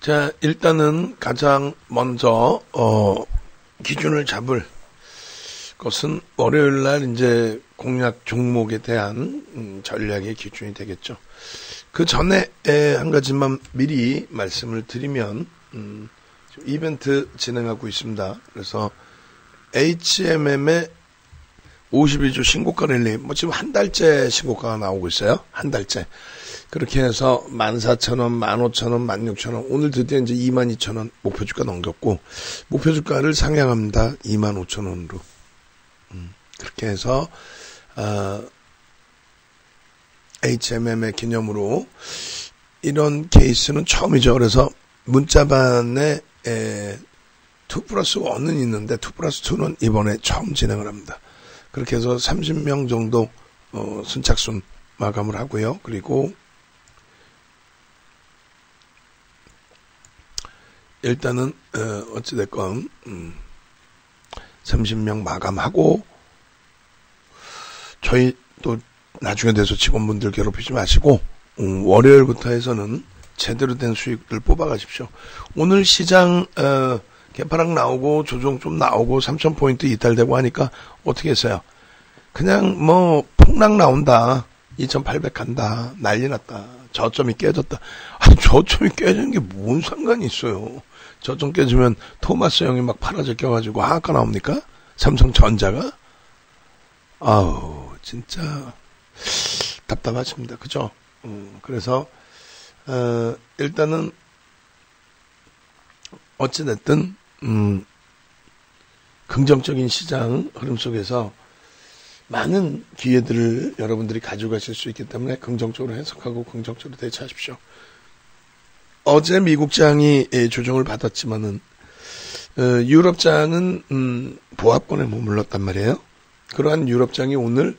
자, 일단은 가장 먼저 기준을 잡을 것은 월요일 날 이제 공략 종목에 대한 전략의 기준이 되겠죠. 그 전에 한 가지만 미리 말씀을 드리면 이벤트 진행하고 있습니다. 그래서 HMM의 52주 신고가 랠리, 지금 한 달째 신고가가 나오고 있어요. 한 달째. 그렇게 해서 14,000원, 15,000원, 16,000원, 오늘 드디어 이제 22,000원 목표주가 넘겼고, 목표주가를 상향합니다. 25,000원으로. 그렇게 해서, HMM의 기념으로, 이런 케이스는 처음이죠. 그래서 문자반에 2+1은 있는데, 2+2는 이번에 처음 진행을 합니다. 그렇게 해서 30명 정도, 순착순 마감을 하고요. 그리고, 일단은 어찌됐건 30명 마감하고 저희 또 나중에 돼서 직원분들 괴롭히지 마시고 월요일부터 해서는 제대로 된 수익을 뽑아가십시오. 오늘 시장 개파락 나오고 조정 좀 나오고 3,000포인트 이탈되고 하니까 어떻게 했어요? 그냥 폭락 나온다, 2,800 간다, 난리 났다, 저점이 깨졌다. 아니, 저점이 깨지는 게 뭔 상관이 있어요. 저점 깨지면 토마스 형이 막 팔아져 껴가지고 하한가 나옵니까? 삼성전자가? 아우, 진짜 답답하십니다. 그죠? 그래서 일단은 어찌됐든 긍정적인 시장 흐름 속에서 많은 기회들을 여러분들이 가지고 가실 수 있기 때문에 긍정적으로 해석하고 긍정적으로 대처하십시오. 어제 미국장이 조정을 받았지만은 유럽장은 보합권에 머물렀단 말이에요. 그러한 유럽장이 오늘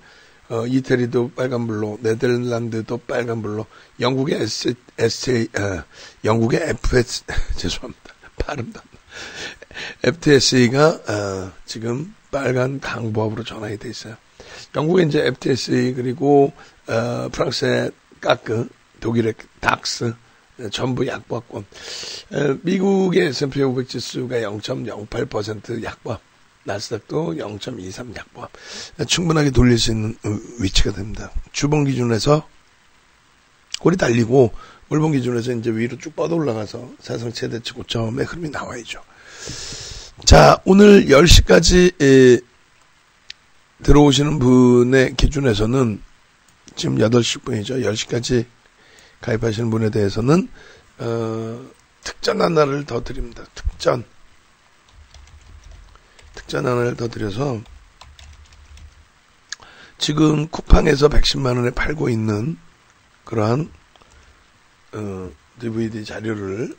이태리도 빨간불로, 네덜란드도 빨간불로, 영국의 영국의 FS 죄송합니다. 발음도 안 나. FTSE가 지금 빨간 강보합으로 전환이 돼 있어요. 영국의 이제 FTSE, 그리고 프랑스의 까크, 독일의 닥스 전부 약보합권. 미국의 S&P 500 지수가 0.08% 약보합, 나스닥도 0.23 약보합. 충분하게 돌릴 수 있는 위치가 됩니다. 주봉 기준에서 골이 달리고 월봉 기준에서 이제 위로 쭉 뻗어 올라가서 사상 최대치 고점의 흐름이 나와야죠. 자, 오늘 10시까지 들어오시는 분의 기준에서는 지금 8시 분이죠. 10시까지 가입하시는 분에 대해서는 특전 하나를 더 드립니다. 특전 하나를 더 드려서 지금 쿠팡에서 110만 원에 팔고 있는 그러한 DVD 자료를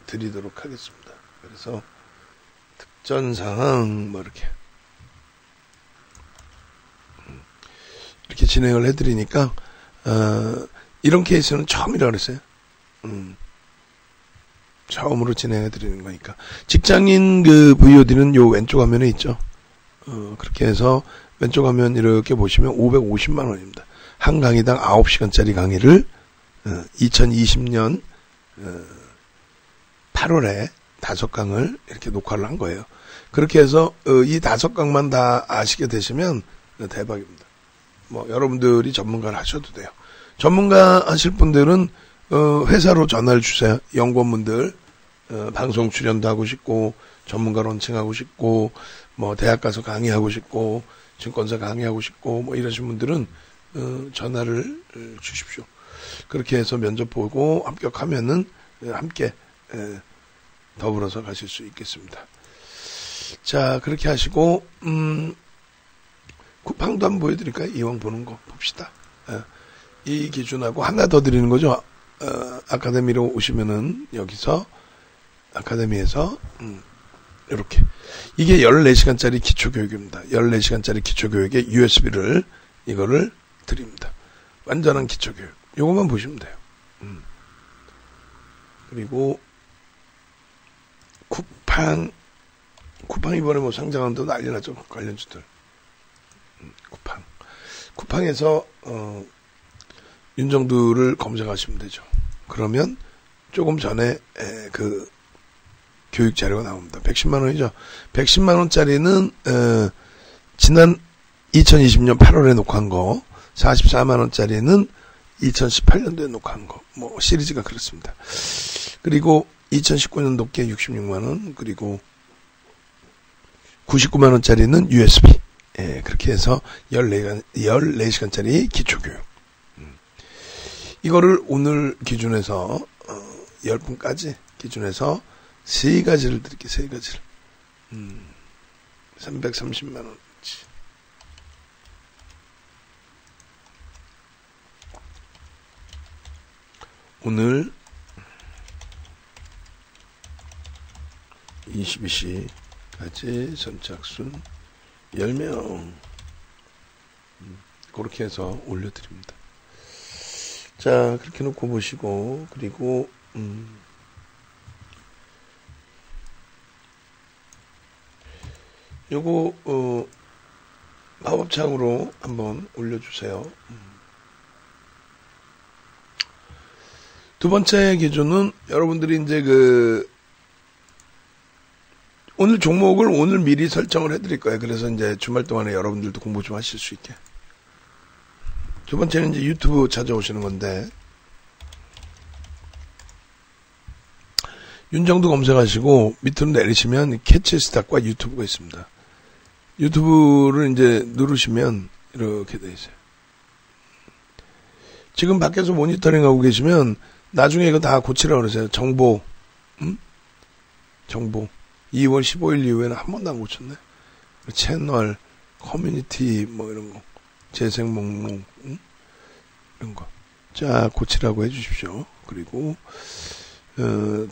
드리도록 하겠습니다. 그래서 특전사항 이렇게 진행을 해드리니까 이런 케이스는 처음이라 그랬어요. 처음으로 진행해드리는 거니까. 직장인 VOD는 요 왼쪽 화면에 있죠. 그렇게 해서 왼쪽 화면 이렇게 보시면 550만 원입니다. 한 강의당 9시간짜리 강의를 2020년 8월에 5강을 이렇게 녹화를 한 거예요. 그렇게 해서 이 5강만 다 아시게 되시면 대박입니다. 여러분들이 전문가를 하셔도 돼요. 전문가 하실 분들은 회사로 전화를 주세요. 연구원분들 방송 출연도 하고 싶고 전문가 론칭하고 싶고 대학 가서 강의하고 싶고 증권사 강의하고 싶고 이러신 분들은 전화를 주십시오. 그렇게 해서 면접 보고 합격하면은 함께 더불어서 가실 수 있겠습니다. 자, 그렇게 하시고 쿠팡도 한번 보여드릴까요? 이왕 보는 거 봅시다. 이 기준하고 하나 더 드리는 거죠. 아카데미로 오시면은 여기서 아카데미에서 이렇게 이게 14시간짜리 기초교육입니다. 14시간짜리 기초교육에 USB를 이거를 드립니다. 완전한 기초교육. 요것만 보시면 돼요. 그리고 쿠팡 이번에 상장한다고 난리 났죠. 관련주들. 쿠팡에서 윤정두를 검색하시면 되죠. 그러면 조금 전에 그 교육 자료가 나옵니다. 110만 원이죠. 110만 원짜리는 지난 2020년 8월에 녹화한 거, 44만 원짜리는 2018년도에 녹화한 거, 뭐 시리즈가 그렇습니다. 그리고 2019년도께 66만 원, 그리고 99만 원짜리는 USB. 그렇게 해서 14시간짜리 기초교육. 이거를 오늘 기준에서 10분까지 기준해서 3가지를 드릴게요. 3가지를. 330만 원치. 오늘 22시까지 선착순 10명. 그렇게 해서 올려드립니다. 자, 그렇게 놓고 보시고, 그리고, 요거, 마법창으로 한번 올려주세요. 두 번째 기준은 여러분들이 이제 오늘 종목을 오늘 미리 설정을 해드릴 거예요. 그래서 이제 주말 동안에 여러분들도 공부 좀 하실 수 있게. 두 번째는 이제 유튜브 찾아오시는 건데, 윤정도 검색하시고 밑으로 내리시면 캐치스탁과 유튜브가 있습니다. 유튜브를 이제 누르시면 이렇게 돼 있어요. 지금 밖에서 모니터링 하고 계시면 나중에 이거 다 고치라고 그러세요. 정보. 정보. 2월 15일 이후에는 한 번도 안 고쳤네. 채널, 커뮤니티 뭐 이런 거. 재생 목록, 이런 거. 자, 고치라고 해주십시오. 그리고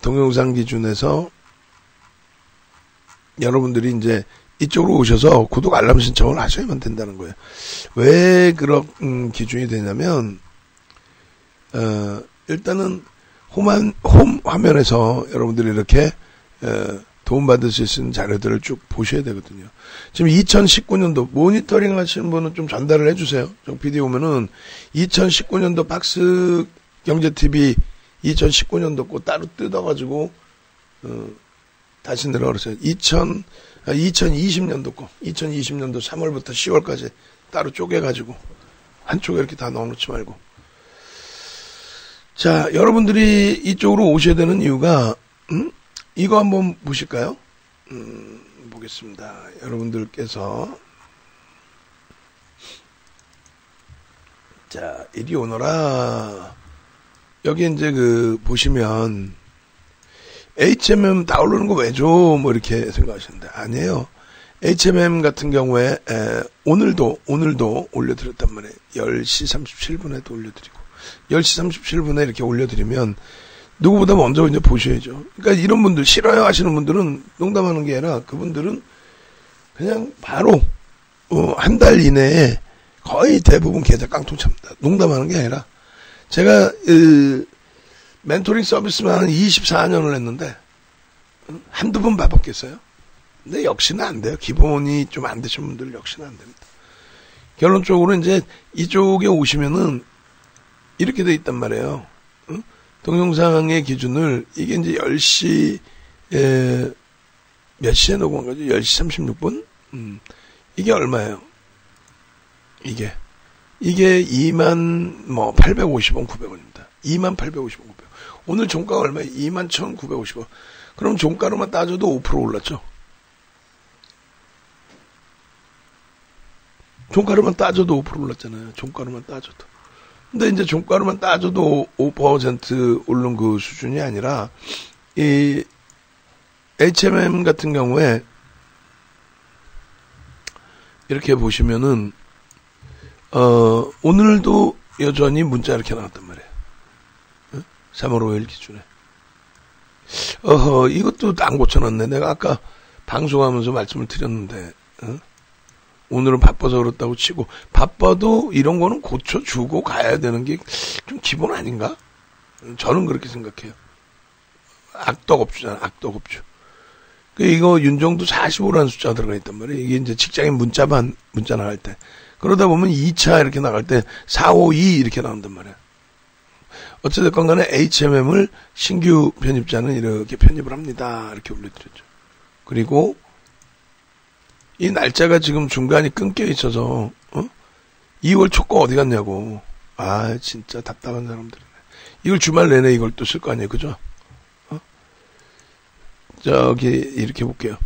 동영상 기준에서 여러분들이 이제 이쪽으로 오셔서 구독 알람 신청을 하셔야만 된다는 거예요. 왜 그런 기준이 되냐면 일단은 홈 화면에서 여러분들이 이렇게 도움받으실 수 있는 자료들을 쭉 보셔야 되거든요. 지금 2019년도 모니터링 하시는 분은 좀 전달을 해주세요. 저 비디오 오면은 2019년도 박스 경제TV 2019년도 거 따로 뜯어가지고 다시 내려가 그랬어요. 2020년도 거 2020년도 3월부터 10월까지 따로 쪼개가지고 한쪽에 이렇게 다 넣어놓지 말고. 자, 여러분들이 이쪽으로 오셔야 되는 이유가 이거 한번 보실까요? 보겠습니다. 여러분들께서 자, 이리 오너라. 여기 이제 보시면 HMM 다운로드는 거 왜 줘? 뭐 이렇게 생각하시는데 아니에요. HMM 같은 경우에 오늘도 올려드렸단 말이에요. 10시 37분에도 올려드리고 10시 37분에 이렇게 올려드리면 누구보다 먼저 이제 보셔야죠. 그러니까 이런 분들 싫어요 하시는 분들은 농담하는 게 아니라 그분들은 그냥 바로 한 달 이내에 거의 대부분 계좌 깡통 찹니다. 농담하는 게 아니라 제가 멘토링 서비스만 한 24년을 했는데 한두 번 봐봤겠어요? 근데 역시나 안 돼요. 기본이 좀 안 되신 분들 역시나 안 됩니다. 결론적으로 이제 이쪽에 오시면은 이렇게 돼 있단 말이에요. 동영상의 기준을 이게 이제 10시 몇 시에 녹음한 거죠? 10시 36분? 이게 얼마예요? 이게 2850원 900원입니다. 2850원 900원. 오늘 종가가 얼마예요? 21,950원. 그럼 종가로만 따져도 5% 올랐죠? 종가로만 따져도 5% 올랐잖아요. 종가로만 따져도. 근데 이제 종가로만 따져도 5% 오른 그 수준이 아니라, 이 HMM 같은 경우에 이렇게 보시면은, 오늘도 여전히 문자 이렇게 나왔단 말이에요. 3월 5일 기준에. 이것도 안 고쳐놨네. 내가 아까 방송하면서 말씀을 드렸는데, 오늘은 바빠서 그렇다고 치고, 바빠도 이런 거는 고쳐주고 가야 되는 게 좀 기본 아닌가? 저는 그렇게 생각해요. 악덕업주잖아, 악덕업주. 이거 윤정도 45라는 숫자가 들어가 있단 말이에요. 이게 이제 직장인 문자 나갈 때. 그러다 보면 2차 이렇게 나갈 때 452 이렇게 나온단 말이에요. 어찌됐건 간에 HMM을 신규 편입자는 이렇게 편입을 합니다. 이렇게 올려드렸죠. 그리고 이 날짜가 지금 중간이 끊겨 있어서 2월 초거 어디 갔냐고. 아 진짜 답답한 사람들이네. 이걸 주말 내내 이걸 또 쓸 거 아니에요. 그죠? 저기 이렇게 볼게요.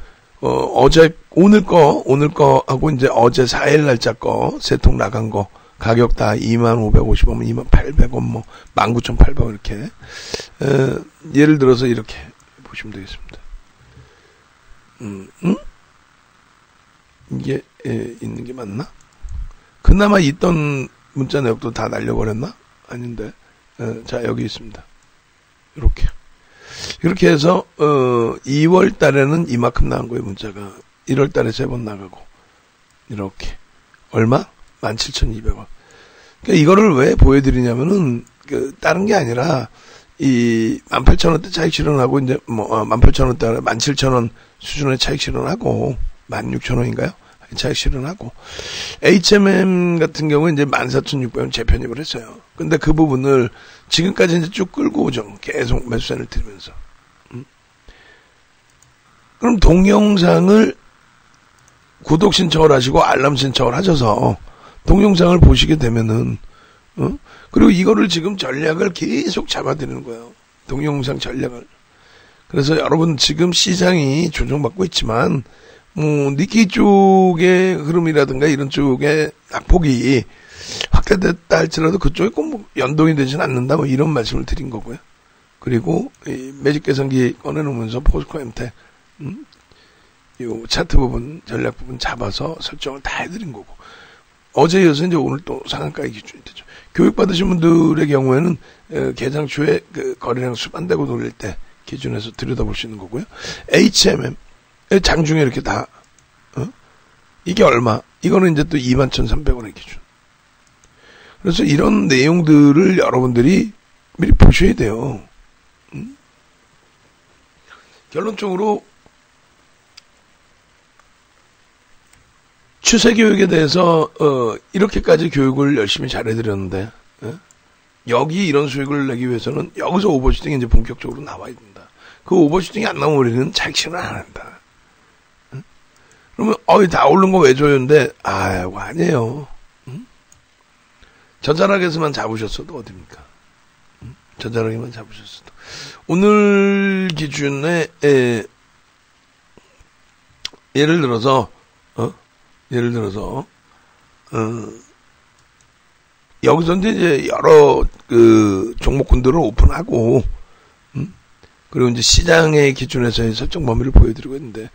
오늘 거 하고 이제 어제 4일 날짜 거 세 통 나간 거 가격 다 25,550원, 28,000원, 뭐 19,800원 이렇게. 예를 들어서 이렇게 보시면 되겠습니다. 이게 있는 게 맞나? 그나마 있던 문자 내역도 다 날려버렸나? 아닌데. 자 여기 있습니다. 이렇게 해서 2월 달에는 이만큼 나온 거예요. 문자가 1월 달에 3번 나가고 이렇게 얼마? 17,200원. 그러니까 이거를 왜 보여드리냐면은 다른 게 아니라 이 18,000원대 차익 실현하고 이제 뭐 18,000원대 17,000원 수준의 차익 실현하고 16,000원인가요? 차익 실현하고 HMM 같은 경우는 이제 14,600원 재편입을 했어요. 근데 그 부분을 지금까지 이제 쭉 끌고 오죠. 계속 매수세를 들면서. 그럼 동영상을 구독 신청을 하시고 알람 신청을 하셔서 동영상을 보시게 되면은 그리고 이거를 지금 전략을 계속 잡아드리는 거예요. 동영상 전략을. 그래서 여러분 지금 시장이 조정받고 있지만 니케이 쪽의 흐름이라든가 이런 쪽의 낙폭이 확대됐다 할지라도 그쪽에 꼭 연동이 되지는 않는다 뭐 이런 말씀을 드린 거고요. 그리고 이 매직 계산기 꺼내놓으면서 포스코 엠텍 이 차트 부분 전략 부분 잡아서 설정을 다 해드린 거고 어제 이어서 이제 오늘 또 상한가의 기준이 되죠. 교육받으신 분들의 경우에는 개장 초에 그 거래량 수반되고 돌릴 때 기준에서 들여다볼 수 있는 거고요. HMM 장중에 이렇게 다 이게 얼마? 이거는 이제 또 21,300원의 기준. 그래서 이런 내용들을 여러분들이 미리 보셔야 돼요. 결론적으로 추세 교육에 대해서 이렇게까지 교육을 열심히 잘해드렸는데 여기 이런 수익을 내기 위해서는 여기서 오버슈팅이 이제 본격적으로 나와야 된다. 그 오버슈팅이 안 나오면 우리는 차익실현 안 한다. 그러면 다 오른 거 왜 줘요인데 아니에요. 저자락에서만 잡으셨어도 어딥니까? 저자락에만 잡으셨어도 오늘 기준에 예를 들어서 여기서 이제 여러 그 종목군들을 오픈하고 그리고 이제 시장의 기준에서의 설정 범위를 보여드리고 있는데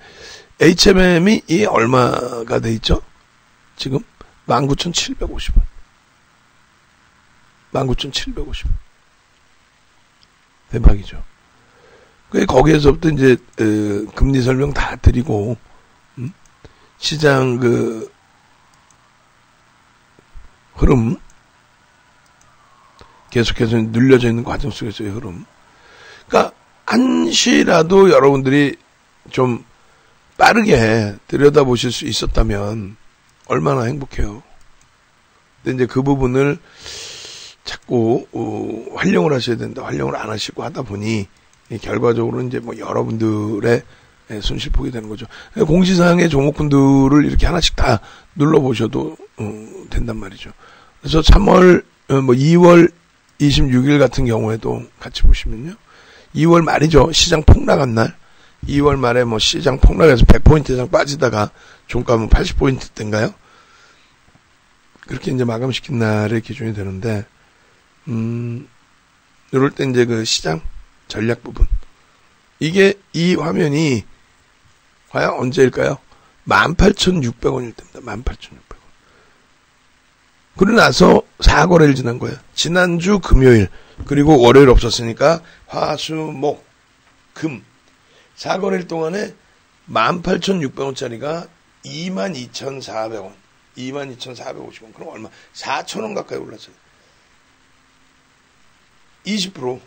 HMM이 이 얼마가 돼 있죠? 지금 19,750원. 19,750원. 대박이죠. 거기에서부터 이제 금리 설명 다 드리고 시장 그 흐름 계속해서 눌려져 있는 과정 속에서의 흐름. 그러니까 한시라도 여러분들이 좀 빠르게 들여다보실 수 있었다면 얼마나 행복해요. 근데 이제 그 부분을 자꾸 활용을 하셔야 된다. 활용을 안 하시고 하다 보니 결과적으로 이제 뭐 여러분들의 손실폭이 되는 거죠. 공시사항의 종목군들을 이렇게 하나씩 다 눌러보셔도 된단 말이죠. 그래서 2월 26일 같은 경우에도 같이 보시면요. 2월 말이죠. 시장 폭락한 날. 2월 말에 뭐 시장 폭락해서 100포인트 이상 빠지다가 종가는 80포인트대인가요? 그렇게 이제 마감시킨 날의 기준이 되는데, 이럴 때 이제 그 시장 전략 부분. 이게 이 화면이 과연 언제일까요? 18,600원일 때입니다. 18,600원. 그러고 나서 4거래일 지난 거예요. 지난주 금요일, 그리고 월요일 없었으니까 화, 수, 목, 금. 4거래일 동안에 18,600원짜리가 22,400원. 22,450원. 그럼 얼마? 4,000원 가까이 올랐어요. 20%.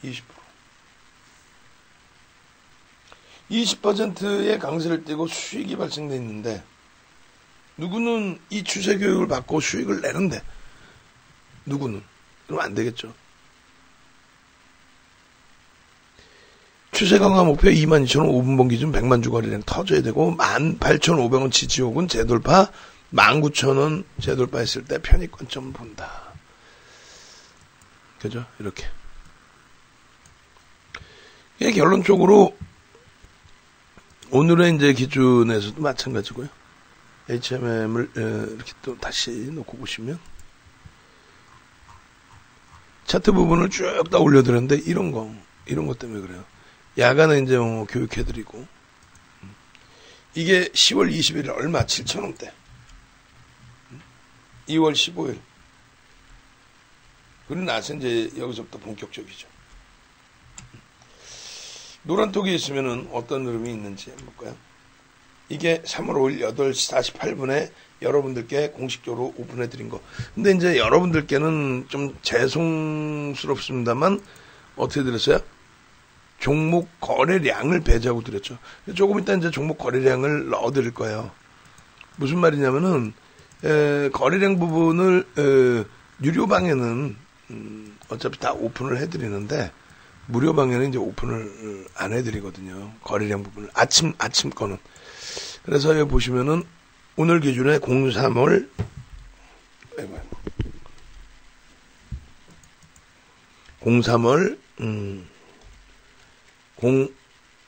20%. 20%의 강세를 띄고 수익이 발생돼 있는데 누구는 이 추세 교육을 받고 수익을 내는데 누구는. 그럼 안 되겠죠. 추세 강화 목표 22,000원 5분봉 기준 100만 주 거래량 터져야 되고 18,500원 지지옥은 재돌파 19,000원 재돌파했을 때 편입관점 본다. 그죠? 이렇게. 결론적으로 오늘의 이제 기준에서도 마찬가지고요. HMM을 이렇게 또 다시 놓고 보시면 차트 부분을 쭉 다 올려드렸는데 이런 것 때문에 그래요. 야간에 이제 교육해드리고 이게 10월 20일 얼마 7,000원대 2월 15일 그리고 나서 이제 여기서부터 본격적이죠. 노란톡이 있으면은 어떤 흐름이 있는지 한번 볼까요? 이게 3월 5일 8시 48분에 여러분들께 공식적으로 오픈해드린 거. 근데 이제 여러분들께는 좀 죄송스럽습니다만 어떻게 드렸어요? 종목 거래량을 배제하고 드렸죠. 조금 이따 이제 종목 거래량을 넣어드릴 거예요. 무슨 말이냐면은 거래량 부분을 유료방에는 어차피 다 오픈을 해드리는데 무료방에는 이제 오픈을 안 해드리거든요. 거래량 부분을 아침 거는. 그래서 여기 보시면은 오늘 기준에 03월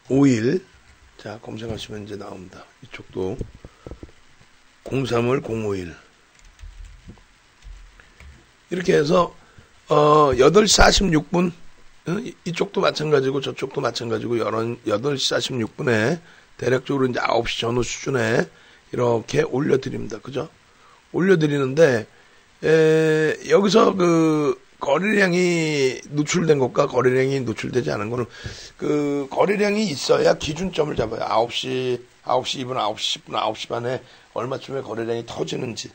05일 자 검색하시면 이제 나옵니다. 이쪽도 03월 05일 이렇게 해서 8시 46분 이쪽도 마찬가지고 저쪽도 마찬가지고 8시 46분에 대략적으로 이제 9시 전후 수준에 이렇게 올려드립니다. 그죠? 올려드리는데 여기서 그 거래량이 노출된 것과 거래량이 노출되지 않은 거는 그 거래량이 있어야 기준점을 잡아요. 9시 2분, 9시 10분, 9시 반에 얼마쯤에 거래량이 터지는지.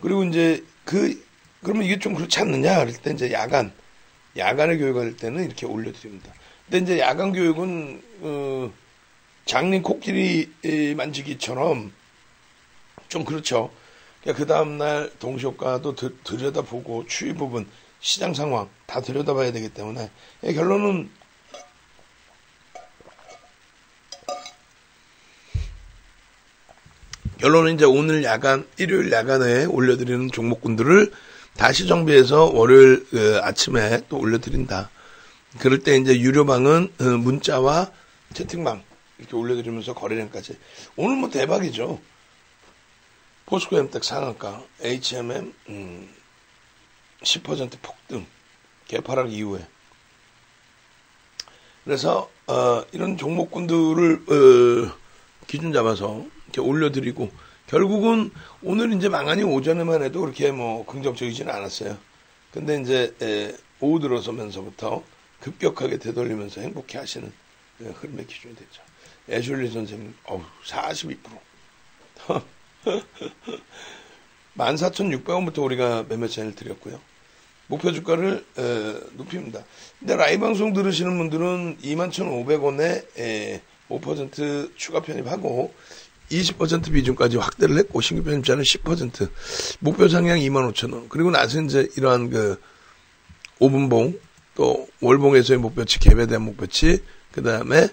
그리고 이제 그러면 이게 좀 그렇지 않느냐? 그럴 때 이제 야간에 교육할 때는 이렇게 올려드립니다. 근데 이제 야간 교육은 장님 코끼리 만지기처럼 좀 그렇죠. 그 다음날 동시효과도 들여다보고 추이 부분, 시장 상황 다 들여다봐야 되기 때문에 결론은 이제 오늘 일요일 야간에 올려드리는 종목군들을 다시 정비해서 월요일 아침에 또 올려드린다. 그럴 때 이제 유료방은 문자와 채팅방 이렇게 올려드리면서 거래량까지. 오늘 뭐 대박이죠. 포스코 엠텍 상한가, HMM 10% 폭등, 개파락 이후에. 그래서 이런 종목군들을 기준 잡아서 이렇게 올려드리고 결국은 오늘 이제 망하니 오전에만 해도 그렇게 뭐 긍정적이지는 않았어요. 근데 이제 오후 들어서면서부터 급격하게 되돌리면서 행복해 하시는 흐름의 기준이 됐죠. 애슐리 선생님, 42%. 14,600원부터 우리가 매매 차이를 드렸고요. 목표 주가를 높입니다. 근데 라이브 방송 들으시는 분들은 21,500원에 5% 추가 편입하고 20% 비중까지 확대를 했고 신규 편입자는 10% 목표 상향 25,000원 그리고 나서 이제 이러한 그 5분봉 또 월봉에서의 목표치 개별에 대한 목표치 그 다음에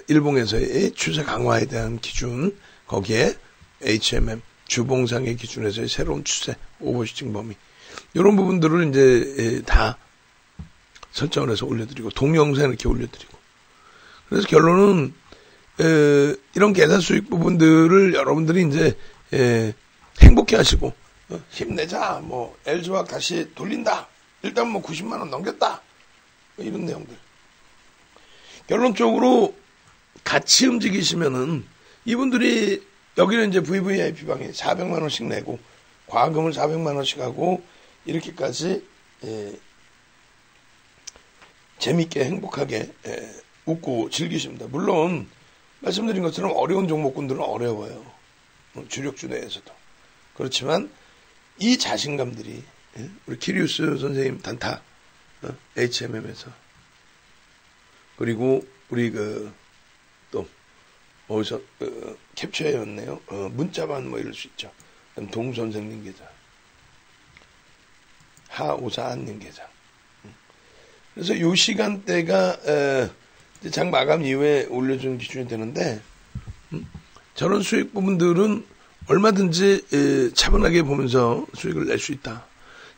일봉에서의 추세 강화에 대한 기준 거기에 HMM 주봉상의 기준에서의 새로운 추세 오버슈팅 범위 이런 부분들을 이제 다 설정을 해서 올려드리고 동영상 이렇게 올려드리고 그래서 결론은 이런 계산 수익 부분들을 여러분들이 이제 행복해 하시고 힘내자 뭐 LG화학 다시 돌린다 일단 뭐 90만 원 넘겼다 뭐 이런 내용들 결론적으로 같이 움직이시면은 이분들이 여기는 이제 VVIP 방에 400만 원씩 내고 과금을 400만 원씩 하고 이렇게까지 재밌게 행복하게 웃고 즐기십니다. 물론 말씀드린 것처럼 어려운 종목군들은 어려워요. 주력주 내에서도. 그렇지만 이 자신감들이 우리 키리우스 선생님 단타 HMM에서 그리고 우리 또 어디서 캡처해왔네요. 문자만 뭐 이럴 수 있죠. 동 선생님 계좌. 하오사 한림 계장. 그래서 요 시간대가 장 마감 이후에 올려주는 기준이 되는데 저런 수익 부분들은 얼마든지 차분하게 보면서 수익을 낼 수 있다.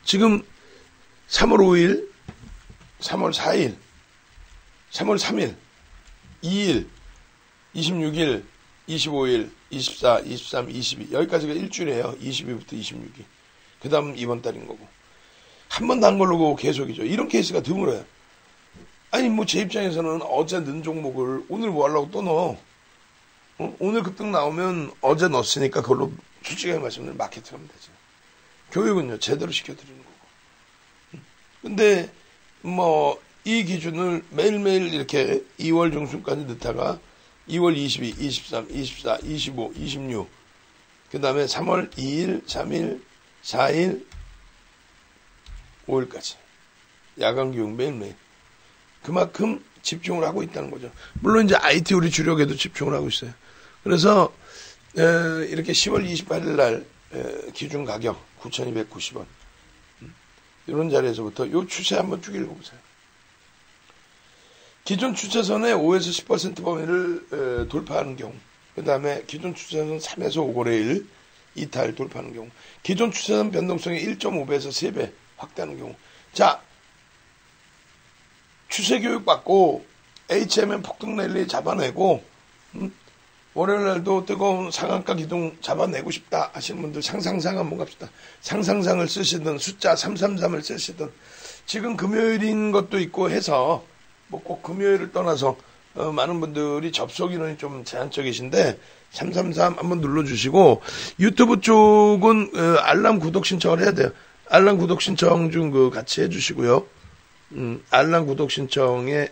지금 3월 5일, 3월 4일, 3월 3일, 2일, 26일, 25일, 24, 23, 22 여기까지가 일주일이에요. 22부터 26일. 그 다음 이번 달인 거고. 한 번도 안 걸르고 계속이죠. 이런 케이스가 드물어요. 아니 뭐 제 입장에서는 어제 넣은 종목을 오늘 뭐 하려고 또 넣어. 오늘 급등 나오면 어제 넣었으니까 그걸로 솔직하게 말씀드리면 마케팅하면 되죠. 교육은요 제대로 시켜드리는 거고. 근데 뭐 이 기준을 매일매일 이렇게 2월 중순까지 넣다가 2월 22, 23, 24, 25, 26 그 다음에 3월 2일, 3일, 4일, 5일까지 야간 교육 매일매일 그만큼 집중을 하고 있다는 거죠. 물론 이제 IT 우리 주력에도 집중을 하고 있어요. 그래서 이렇게 10월 28일 날 기준 가격 9,290원 이런 자리에서부터 이 추세 한번 쭉 읽어보세요. 기존 추세선의 5에서 10% 범위를 돌파하는 경우 그 다음에 기존 추세선 3에서 5거래일 이탈 돌파하는 경우 기존 추세선 변동성이 1.5배에서 3배 확대하는 경우 자 추세 교육 받고 HMM 폭등 랠리 잡아내고 월요일 날도 뜨거운 상한가 기둥 잡아내고 싶다 하시는 분들 상상상 한번 갑시다. 상상상을 쓰시든 숫자 333을 쓰시든 지금 금요일인 것도 있고 해서 뭐 꼭 금요일을 떠나서 많은 분들이 접속 인원이 좀 제한적이신데 333 한번 눌러주시고 유튜브 쪽은 알람 구독 신청을 해야 돼요. 알람 구독 신청 좀 같이 해주시고요. 알람 구독 신청에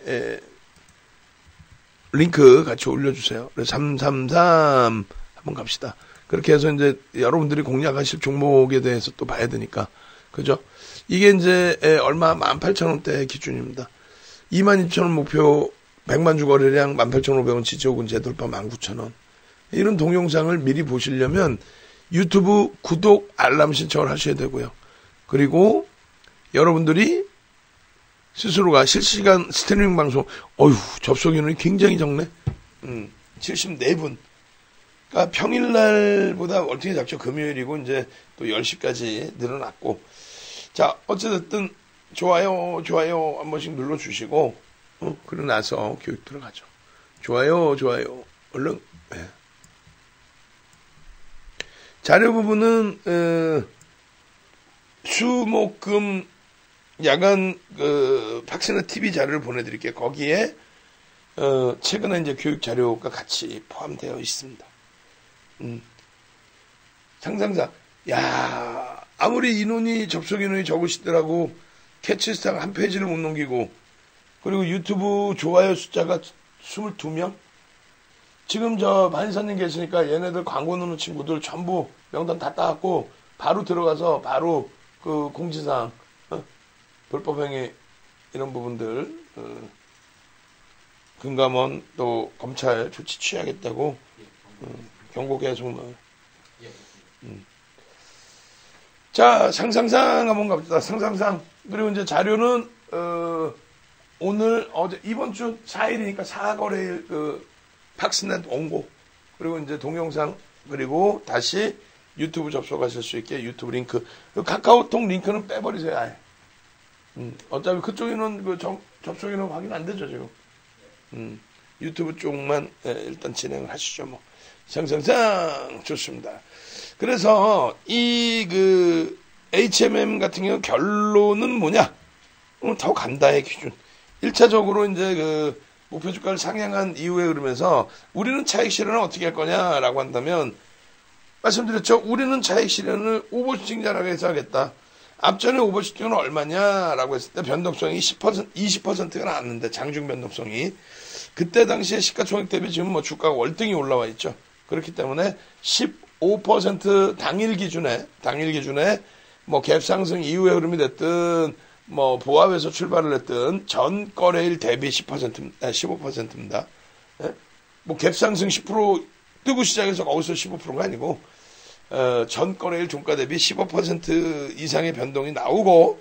링크 같이 올려주세요. 333 한번 갑시다. 그렇게 해서 이제 여러분들이 공략하실 종목에 대해서 또 봐야 되니까. 그죠? 이게 이제 얼마 18,000원대 기준입니다. 22,000원 목표 100만 주 거래량 18,500원 지지호군 재돌파 19,000원. 이런 동영상을 미리 보시려면 유튜브 구독 알람 신청을 하셔야 되고요. 그리고 여러분들이 스스로가 실시간 스트리밍 방송, 접속 인원이 굉장히 적네. 74분. 그러니까 평일날보다 어떻게 작죠? 금요일이고, 이제 또 10시까지 늘어났고. 자, 어찌됐든, 좋아요 한 번씩 눌러주시고, 그러고 나서 교육 들어가죠. 좋아요. 얼른, 네. 자료 부분은, 수목금, 야간 박스나 TV 자료를 보내드릴게요. 거기에 최근에 이제 교육 자료가 같이 포함되어 있습니다. 상상상 야 아무리 접속 인원이 적으시더라고 캐치스타가 한 페이지를 못 넘기고 그리고 유튜브 좋아요 숫자가 22명 지금 저 반사님 계시니까 얘네들 광고 넣는 친구들 전부 명단 다 따갖고 바로 들어가서 바로 그 공지사항 불법행위 이런 부분들 금감원 또 검찰 조치 취하겠다고 경고 계속 자 상상상 한번 갑시다. 상상상 그리고 이제 자료는 오늘 어제 이번 주 4일이니까 4거래일 박스넷 원고 그리고 이제 동영상 그리고 다시 유튜브 접속하실 수 있게 유튜브 링크 카카오톡 링크는 빼버리세요. 아예. 어차피 그쪽에는 접속에는 확인 안 되죠, 지금. 유튜브 쪽만 일단 진행을 하시죠, 뭐. 상상상 좋습니다. 그래서 HMM 같은 경우 결론은 뭐냐? 더 간다의 기준. 1차적으로 이제 목표 주가를 상향한 이후에 그러면서 우리는 차익 실현을 어떻게 할 거냐라고 한다면 말씀드렸죠. 우리는 차익 실현을 오버슈팅 자락에 해서 하겠다. 앞전에 오버슈팅은 얼마냐라고 했을 때 변동성이 10%, 20%가 나왔는데 장중 변동성이 그때 당시에 시가총액 대비 지금 뭐 주가가 월등히 올라와 있죠. 그렇기 때문에 15% 당일 기준에 뭐 갭 상승 이후의 흐름이 됐든 뭐 보합에서 출발을 했든 전 거래일 대비 15%입니다. 예? 뭐 갭 상승 10% 뜨고 시작해서 거기서 15%가 아니고 전 거래일 종가 대비 15% 이상의 변동이 나오고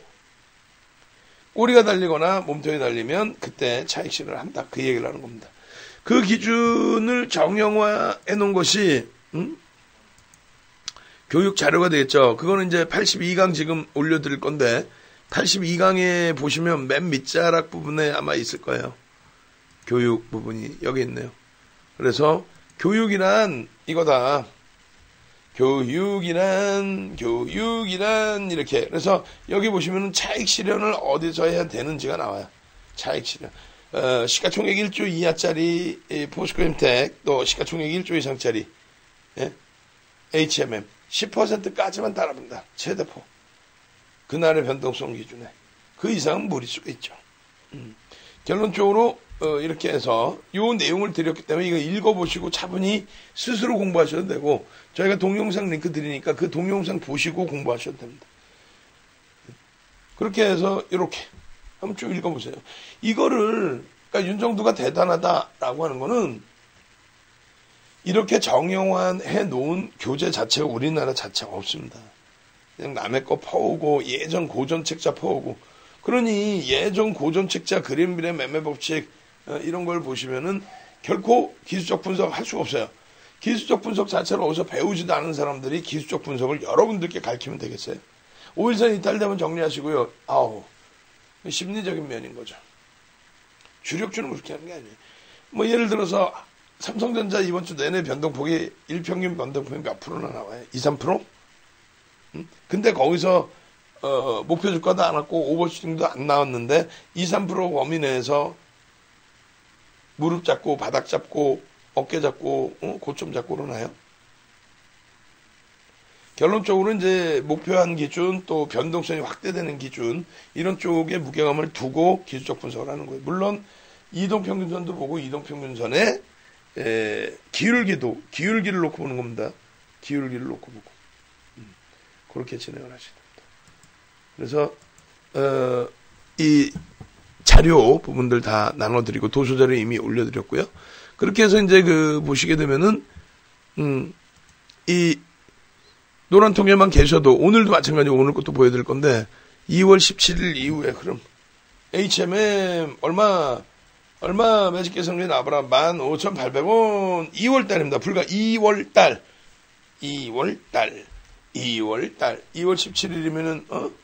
꼬리가 달리거나 몸통이 달리면 그때 차익 실현을 한다. 그 얘기를 하는 겁니다. 그 기준을 정형화해 놓은 것이 교육 자료가 되겠죠. 그거는 이제 82강 지금 올려드릴 건데 82강에 보시면 맨 밑자락 부분에 아마 있을 거예요. 교육 부분이 여기 있네요. 그래서 교육이란 이거다. 교육이란 이렇게. 그래서 여기 보시면 차익 실현을 어디서 해야 되는지가 나와요. 차익 실현. 시가총액 1조 이하짜리 포스코임텍, 또 시가총액 1조 이상짜리 HMM 10%까지만 따라본다. 최대포. 그날의 변동성 기준에. 그 이상은 무리수가 있죠. 결론적으로 이렇게 해서 이 내용을 드렸기 때문에 이거 읽어보시고 차분히 스스로 공부하셔도 되고, 저희가 동영상 링크 드리니까 그 동영상 보시고 공부하셔도 됩니다. 그렇게 해서 이렇게 한번 쭉 읽어보세요. 이거를 그러니까 윤정두가 대단하다라고 하는 거는 이렇게 정형화해 놓은 교재 자체가 우리나라 자체가 없습니다. 그냥 남의 거 퍼오고 예전 고전 책자 퍼오고. 그러니 예전 고전 책자 그림비례 매매법칙 이런 걸 보시면은 결코 기술적 분석 할 수가 없어요. 기술적 분석 자체를 어디서 배우지도 않은 사람들이 기술적 분석을 여러분들께 가르치면 되겠어요. 5일선 이탈되면 정리하시고요. 심리적인 면인 거죠. 주력주는 그렇게 하는 게 아니에요. 뭐 예를 들어서 삼성전자 이번 주 내내 변동폭이 일평균 변동폭이 몇 프로나 나와요? 2, 3%? 근데 거기서 목표 주가도 안 왔고 오버슈팅도 안 나왔는데 2, 3% 범위 내에서 무릎 잡고 바닥 잡고 어깨 잡고 고점 잡고 그러나요? 결론적으로 이제 목표한 기준 또 변동성이 확대되는 기준 이런 쪽에 무게감을 두고 기술적 분석을 하는 거예요. 물론 이동평균선도 보고 이동평균선에 기울기를 놓고 보는 겁니다. 기울기를 놓고 보고 그렇게 진행을 하시는 겁니다. 그래서 이 자료 부분들 다 나눠드리고 도서자료 이미 올려드렸고요. 그렇게 해서 이제 보시게 되면은 이 노란 통에만 계셔도 오늘도 마찬가지로 오늘 것도 보여드릴 건데 2월 17일 이후에 그럼 HMM 얼마 매직 개선률이 나와봐라. 15,800원 2월달입니다. 불과 2월달 2월 17일이면은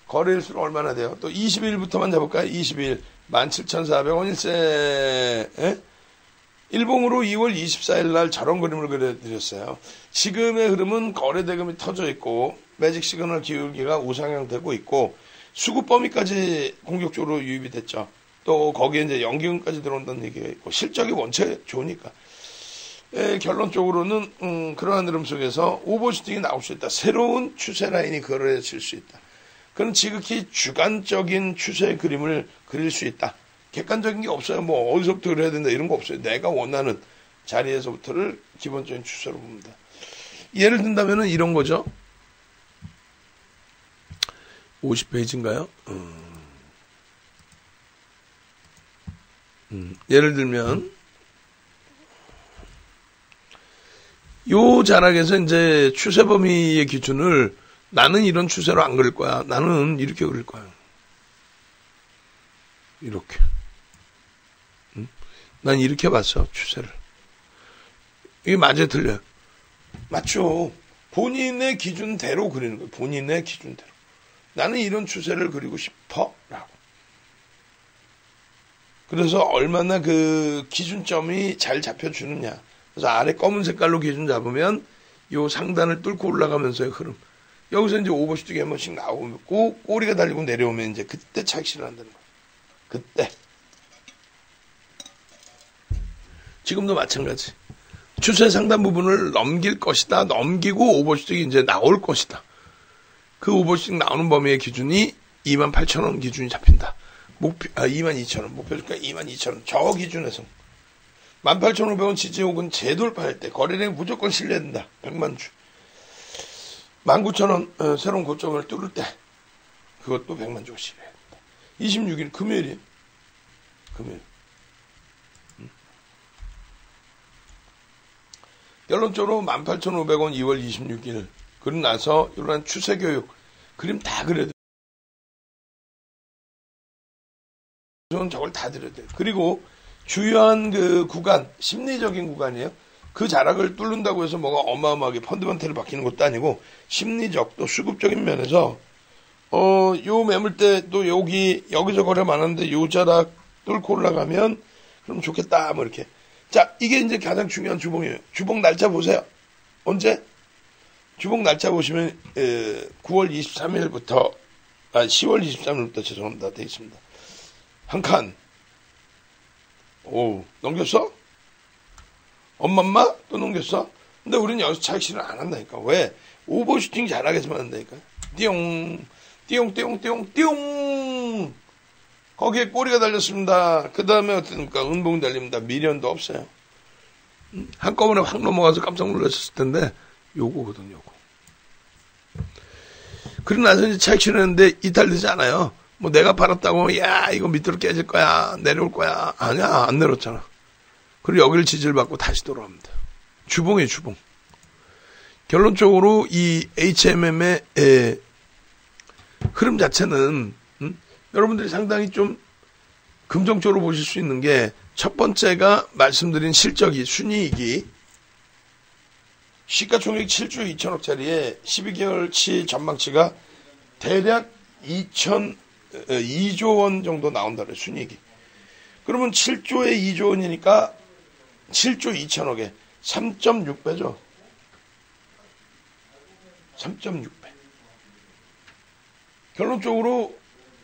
거래일수는 얼마나 돼요? 또 20일부터만 잡을까요? 20일 17,400원일세. 일봉으로 2월 24일 날 저런 그림을 그려드렸어요. 지금의 흐름은 거래 대금이 터져 있고 매직 시그널 기울기가 우상향 되고 있고 수급 범위까지 공격적으로 유입이 됐죠. 또 거기에 이제 연기금까지 들어온다는 얘기가 있고 실적이 원체 좋으니까. 결론적으로는 그러한 흐름 속에서 오버슈팅이 나올 수 있다. 새로운 추세 라인이 그려질 수 있다. 그럼 지극히 주관적인 추세 그림을 그릴 수 있다. 객관적인 게 없어요. 뭐 어디서부터 그래야 된다 이런 거 없어요. 내가 원하는 자리에서부터를 기본적인 추세로 봅니다. 예를 든다면은 이런 거죠. 50페이지인가요? 예를 들면 요 자락에서 이제 추세 범위의 기준을 나는 이런 추세로 안 그릴 거야. 나는 이렇게 그릴 거야. 이렇게. 난 이렇게 봤어, 추세를. 이게 맞아요, 틀려요? 맞죠. 본인의 기준대로 그리는 거예요. 본인의 기준대로. 나는 이런 추세를 그리고 싶어. 라고. 그래서 얼마나 그 기준점이 잘 잡혀주느냐. 그래서 아래 검은 색깔로 기준 잡으면 요 상단을 뚫고 올라가면서의 흐름. 여기서 이제 오버슈팅이 한 번씩 나오고 꼬리가 달리고 내려오면 이제 그때 차익 실현한다는 거예요. 그때. 지금도 마찬가지. 추세 상단 부분을 넘길 것이다. 넘기고 오버슈팅이 이제 나올 것이다. 그 오버슈팅 나오는 범위의 기준이 28,000원 기준이 잡힌다. 22,000원. 목표 주가 22,000원. 저 기준에서 18,500원 지지 혹은 재돌파할 때 거래량이 무조건 실려야 된다. 100만 주. 19,000원 새로운 고점을 뚫을 때 그것도 100만 주가 실려야 된다. 26일 금요일이에요. 금요일. 결론적으로 18,500원 2월 26일 그리고 나서 이런 추세교육 그림 다 그려도 저걸 다 드려야 돼요. 그리고 주요한 그 구간, 심리적인 구간이에요. 그 자락을 뚫는다고 해서 뭐가 어마어마하게 펀드멘털이 바뀌는 것도 아니고, 심리적 또 수급적인 면에서 요 매물대 또 여기서 거래 많았는데 요 자락 뚫고 올라가면 그럼 좋겠다 뭐 이렇게. 자, 이게 이제 가장 중요한 주봉이에요. 주봉 날짜 보세요. 언제? 주봉 날짜 보시면 9월 23일부터 10월 23일부터 죄송합니다. 되어 있습니다. 한 칸. 오, 넘겼어? 엄마 또 넘겼어? 근데 우리는 여기서 차익실을 안 한다니까. 왜? 오버슈팅 잘하게만 한다니까. 띠용, 띠용, 띠용, 띠용, 띠용. 거기에 꼬리가 달렸습니다. 그 다음에 어떻습니까? 은봉이 달립니다. 미련도 없어요. 한꺼번에 확 넘어가서 깜짝 놀랐을 텐데, 요거거든, 요거. 그러고 나서 이제 차익실을 했는데 이탈되지 않아요. 뭐 내가 팔았다고, 야, 이거 밑으로 깨질 거야. 내려올 거야. 아니야, 안 내렸잖아. 그리고 여기를 지지를 받고 다시 돌아옵니다. 주봉이에요, 주봉. 결론적으로 이 HMM의 흐름 자체는 여러분들이 상당히 좀 긍정적으로 보실 수 있는 게, 첫 번째가 말씀드린 실적이, 순이익이 시가총액 7조 2천억짜리에 12개월치 전망치가 대략 2조 원 정도 나온다 그래요, 순이익이. 그러면 7조에 2조 원이니까 7조 2천억에 3.6배죠. 3.6배. 결론적으로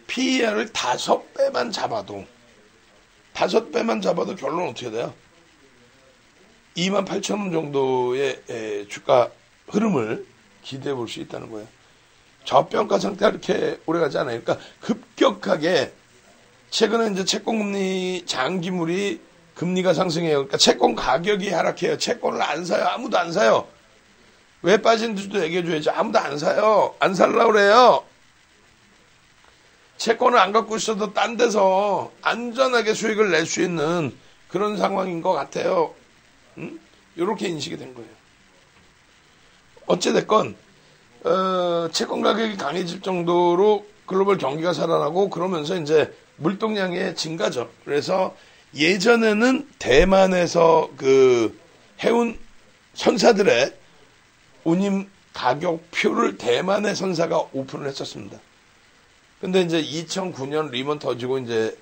PER을 5배만 잡아도 결론은 어떻게 돼요? 28,000원 정도의 주가 흐름을 기대해 볼 수 있다는 거예요. 저평가 상태가 이렇게 오래가지 않아요. 그러니까 급격하게 최근에 이제 채권금리 장기물이 금리가 상승해요. 그러니까 채권 가격이 하락해요. 채권을 안 사요. 아무도 안 사요. 왜 빠진지도 얘기해줘야지. 아무도 안 사요. 안 살라고 그래요. 채권을 안 갖고 있어도 딴 데서 안전하게 수익을 낼 수 있는 그런 상황인 것 같아요. 이렇게 인식이 된 거예요. 어찌됐건 채권 가격이 강해질 정도로 글로벌 경기가 살아나고 그러면서 이제 물동량의 증가죠. 그래서 예전에는 대만에서 그 해운 선사들의 운임 가격표를 대만의 선사가 오픈을 했었습니다. 근데 이제 2009년 리먼 터지고 이제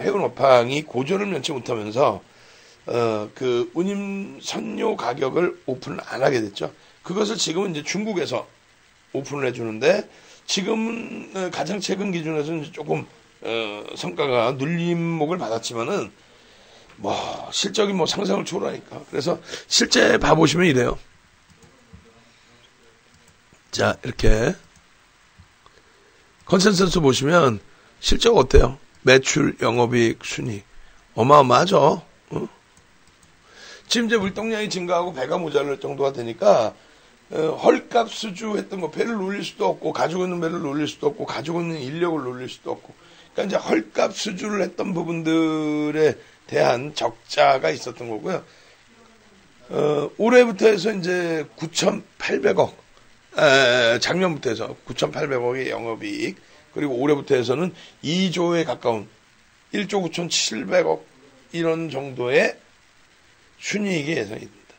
해운 업황이 고전을 면치 못하면서 그 운임 선료 가격을 오픈을 안 하게 됐죠. 그것을 지금은 이제 중국에서 오픈을 해주는데, 지금 가장 최근 기준에서는 이제 조금 성과가 눌림목을 받았지만은 뭐 실적이 뭐 상상을 초월하니까. 그래서 실제 봐보시면 이래요. 자, 이렇게 컨센서스 보시면 실적 어때요? 매출, 영업이익, 순이익 어마어마하죠. 지금 이제 물동량이 증가하고 배가 모자랄 정도가 되니까 헐값 수주했던 거, 배를 놀릴 수도 없고, 가지고 있는 배를 놀릴 수도 없고, 가지고 있는 인력을 놀릴 수도 없고, 그러니까 이제 헐값 수주를 했던 부분들에 대한 적자가 있었던 거고요. 올해부터 해서 이제 9,800억, 작년부터 해서 9,800억의 영업이익, 그리고 올해부터 해서는 2조에 가까운 1조 9,700억 이런 정도의 순이익이 예상이 됩니다.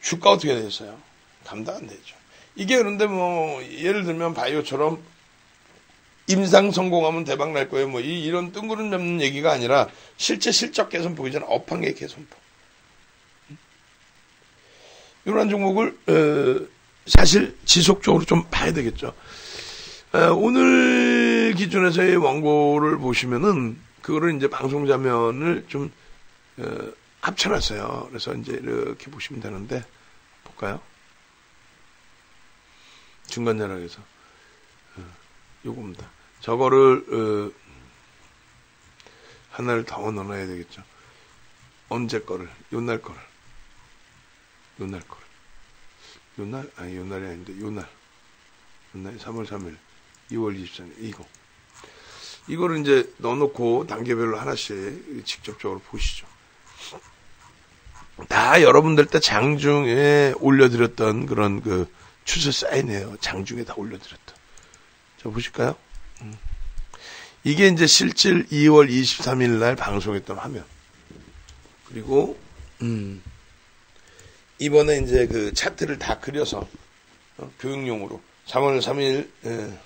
주가 어떻게 되겠어요? 감당 안 되죠. 이게 그런데 뭐 예를 들면 바이오처럼 임상 성공하면 대박 날 거예요. 뭐 이런 뜬구름 잡는 얘기가 아니라 실제 실적 개선 보기 전에 업황의 개선법. 이런 종목을 사실 지속적으로 좀 봐야 되겠죠. 오늘 기준에서의 원고를 보시면은 그거를 이제 방송 자면을 좀 합쳐놨어요. 그래서 이제 이렇게 보시면 되는데, 볼까요? 중간 자락에서 요겁니다. 저거를 하나를 더 넣어놔야 되겠죠. 언제 거를, 요날 거를, 요날이 아닌데 요날 3월 3일 2월 23일 이거를 이제 넣어놓고 단계별로 하나씩 직접적으로 보시죠. 다 여러분들 때 장중에 올려드렸던 그런 그 추세 사인이에요. 장중에 다 올려드렸던. 자, 보실까요? 이게 이제 실질 2월 23일 날 방송했던 화면. 그리고, 이번에 이제 그 차트를 다 그려서, 교육용으로 3월 3일,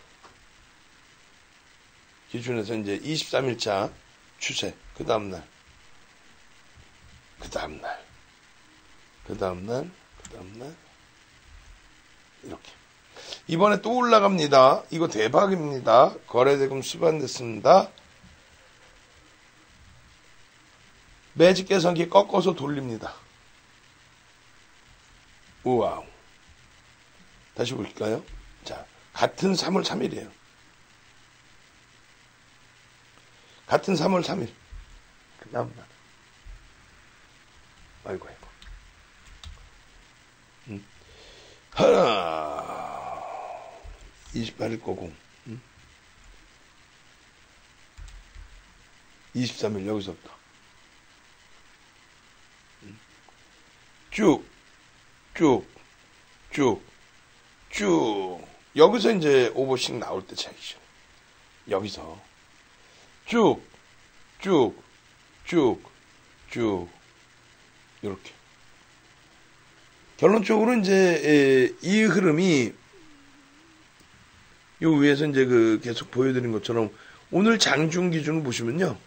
기준에서 이제 23일차 추세, 그 다음날, 이렇게. 이번에 또 올라갑니다. 이거 대박입니다. 거래대금 수반됐습니다. 매직 계산기 꺾어서 돌립니다. 우와우. 다시 볼까요? 자, 같은 3월 3일이에요. 같은 3월 3일. 그 다음날. 아이고. 하나. 28일 거고. 23일 여기서부터. 쭉. 여기서 이제 오버씩 나올 때 차이죠. 여기서. 쭉. 이렇게. 결론적으로 이제 이 흐름이 요 위에서 이제 그 계속 보여드린 것처럼 오늘 장중 기준을 보시면요.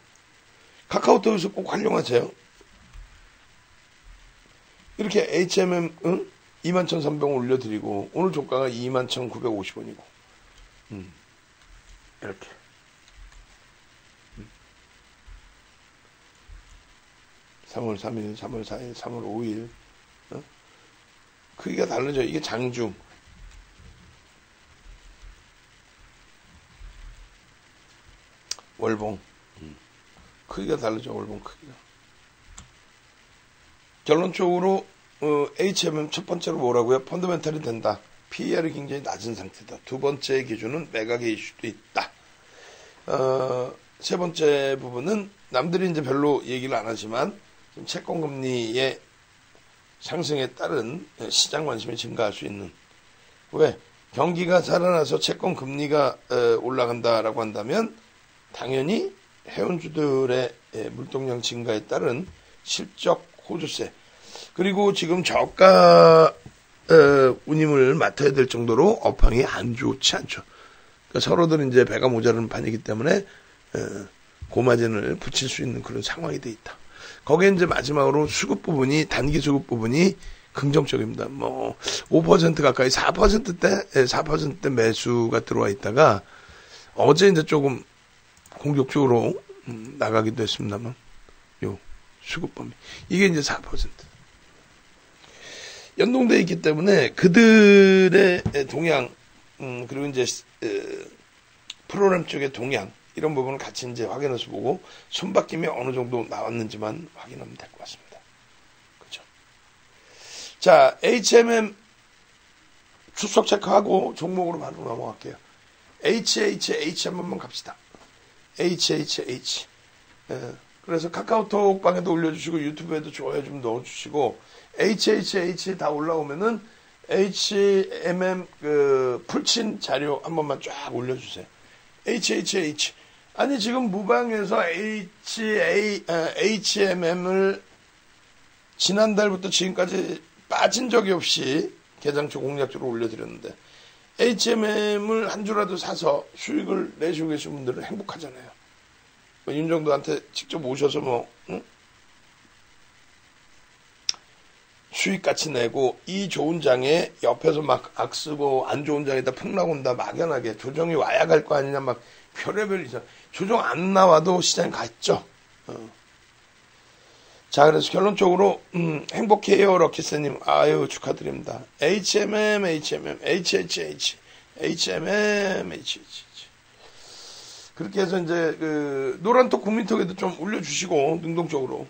카카오톡에서 꼭 활용하세요. 이렇게 HMM 21,300원 올려드리고 오늘 종가가 21,950원이고 이렇게 3월 3일, 3월 4일, 3월 5일 크기가 다르죠. 이게 장중. 월봉. 크기가 다르죠. 월봉 크기가. 결론적으로 HMM 첫 번째로 뭐라고요? 펀더멘탈이 된다. PER이 굉장히 낮은 상태다. 두 번째 기준은 매각의 이슈도 있다. 세 번째 부분은 남들이 이제 별로 얘기를 안 하지만 채권금리의 상승에 따른 시장 관심이 증가할 수 있는. 왜? 경기가 살아나서 채권금리가 올라간다라고 한다면 당연히 회원주들의 물동량 증가에 따른 실적 호조세, 그리고 지금 저가 운임을 맡아야 될 정도로 업황이 안 좋지 않죠. 그러니까 서로들 이제 배가 모자라는 판이기 때문에 고마진을 붙일 수 있는 그런 상황이 돼 있다. 거기에 이제 마지막으로 수급 부분이, 단기 수급 부분이 긍정적입니다. 뭐 5% 가까이 4%대 매수가 들어와 있다가 어제 이제 조금 공격적으로 나가기도 했습니다만 요 수급 범위 이게 이제 4% 연동되어 있기 때문에 그들의 동향 그리고 이제 프로그램 쪽의 동향 이런 부분을 같이 이제 확인해서 보고 손바뀜이 어느 정도 나왔는지만 확인하면 될 것 같습니다. 그렇죠? 자, HMM 출석 체크하고 종목으로 바로 넘어갈게요. HH 한번만 갑시다. HHH. 그래서 카카오톡 방에도 올려주시고 유튜브에도 좋아요 좀 넣어주시고 HHH 다 올라오면은 HMM 그 풀친 자료 한 번만 쫙 올려주세요. HHH. 아니 지금 무방에서 HMM을 지난달부터 지금까지 빠진 적이 없이 개장초 공략적으로 올려드렸는데 HMM을 한 주라도 사서 수익을 내시고 계신 분들은 행복하잖아요. 윤정도한테 직접 오셔서 수익같이 내고 이 좋은 장에 옆에서 막 악쓰고 안 좋은 장에다 폭락 온다 막연하게 조정이 와야 갈 거 아니냐 막 별의별 이상 조정 안 나와도 시장 갔죠. 자, 그래서 결론적으로 행복해요 럭키스님. 아유 축하드립니다. HMM HHH HMM HHH 그렇게 해서 이제 그 노란톡 국민톡에도 좀 올려주시고 능동적으로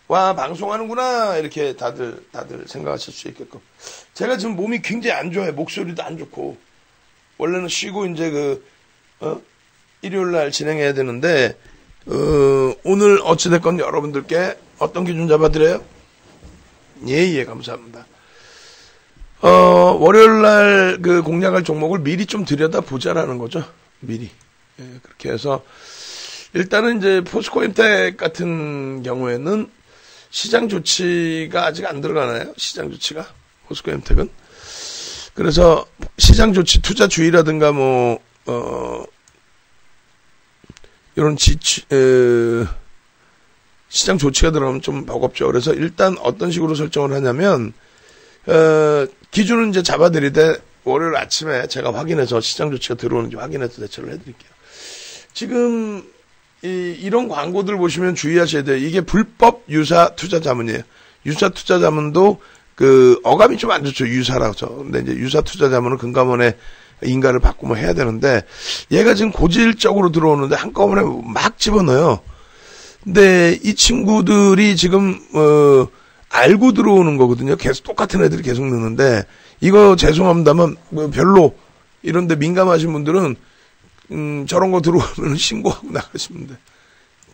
와 방송하는구나 이렇게 다들 생각하실 수 있게끔. 제가 지금 몸이 굉장히 안 좋아요. 목소리도 안 좋고 원래는 쉬고 이제 일요일 날 진행해야 되는데 오늘 어찌됐건 여러분들께 어떤 기준 잡아드려요? 예 감사합니다. 월요일 날 그 공략할 종목을 미리 좀 들여다 보자라는 거죠. 미리. 예, 그렇게 해서 일단은 이제 포스코엠텍 같은 경우에는 시장 조치가 아직 안 들어가나요? 시장 조치가 포스코엠텍은. 그래서 시장 조치 투자 주의라든가 이런 시장 조치가 들어가면 좀 버겁죠. 그래서 일단 어떤 식으로 설정을 하냐면 기준은 이제 잡아드리되 월요일 아침에 제가 확인해서 시장 조치가 들어오는지 확인해서 대처를 해드릴게요. 지금 이런 광고들 보시면 주의하셔야 돼요. 이게 불법 유사 투자 자문이에요. 유사 투자 자문도 그 어감이 좀 안 좋죠. 유사라죠. 근데 이제 유사 투자 자문은 금감원에 인가를 받고 뭐 해야 되는데 얘가 지금 고질적으로 들어오는데 한꺼번에 막 집어넣어요. 근데 이 친구들이 지금 알고 들어오는 거거든요. 계속 똑같은 애들이 계속 넣는데 이거 죄송합니다만 별로 이런데 민감하신 분들은 저런 거 들어오면 신고하고 나가시면 돼.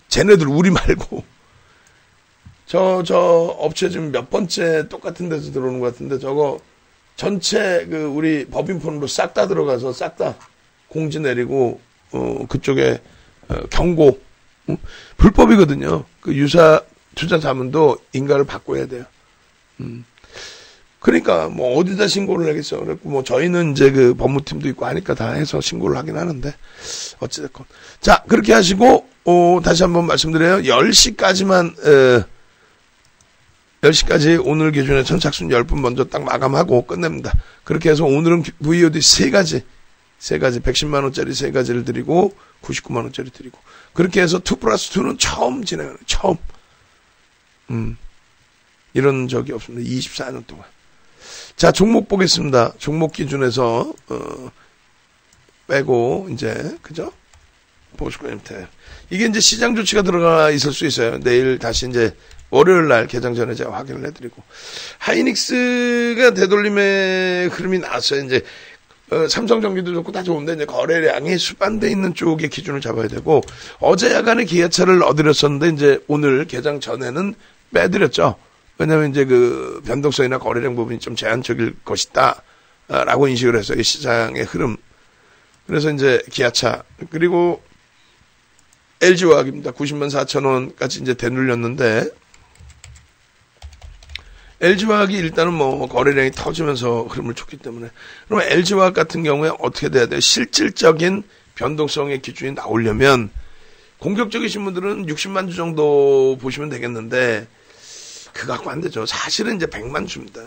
쟤네들 우리 말고. 저 업체 지금 몇 번째 똑같은 데서 들어오는 것 같은데 저거 전체 우리 법인폰으로 싹 다 들어가서 싹 다 공지 내리고 그쪽에 경고. 불법이거든요. 그 유사 투자 자문도 인가를 받고 해야 돼요. 그러니까 뭐 어디다 신고를 하겠어. 그랬고 뭐 저희는 이제 그 법무팀도 있고 하니까 다 해서 신고를 하긴 하는데 어찌됐건. 자, 그렇게 하시고 다시 한번 말씀드려요. 10시까지만 10시까지 오늘 기준에 선착순 10분 먼저 딱 마감하고 끝냅니다. 그렇게 해서 오늘은 VOD 3가지 110만 원짜리 3가지를 드리고 99만 원짜리 드리고 그렇게 해서 2+2는 처음 진행하는 처음. 이런 적이 없습니다. 24년 동안. 자, 종목 보겠습니다. 종목 기준에서 빼고 이제 그죠? 포스코엠텍. 이게 이제 시장 조치가 들어가 있을 수 있어요. 내일 다시 이제 월요일 날 개장 전에 제가 확인을 해드리고 하이닉스가 되돌림의 흐름이 나왔어요. 이제 삼성전기도 좋고 다 좋은데 이제 거래량이 수반돼 있는 쪽의 기준을 잡아야 되고 어제 야간에 기아차를 넣어드렸었는데 이제 오늘 개장 전에는 빼드렸죠. 왜냐하면 이제 그 변동성이나 거래량 부분이 좀 제한적일 것이다라고 인식을 해서 이 시장의 흐름. 그래서 이제 기아차 그리고 LG화학입니다. 90만 4천 원까지 이제 되눌렸는데 LG화학이 일단은 뭐 거래량이 터지면서 흐름을 줬기 때문에 그러면 LG화학 같은 경우에 어떻게 돼야 돼요? 실질적인 변동성의 기준이 나오려면 공격적이신 분들은 60만 주 정도 보시면 되겠는데 그거 갖고 안 되죠. 사실은 이제 100만 주입니다.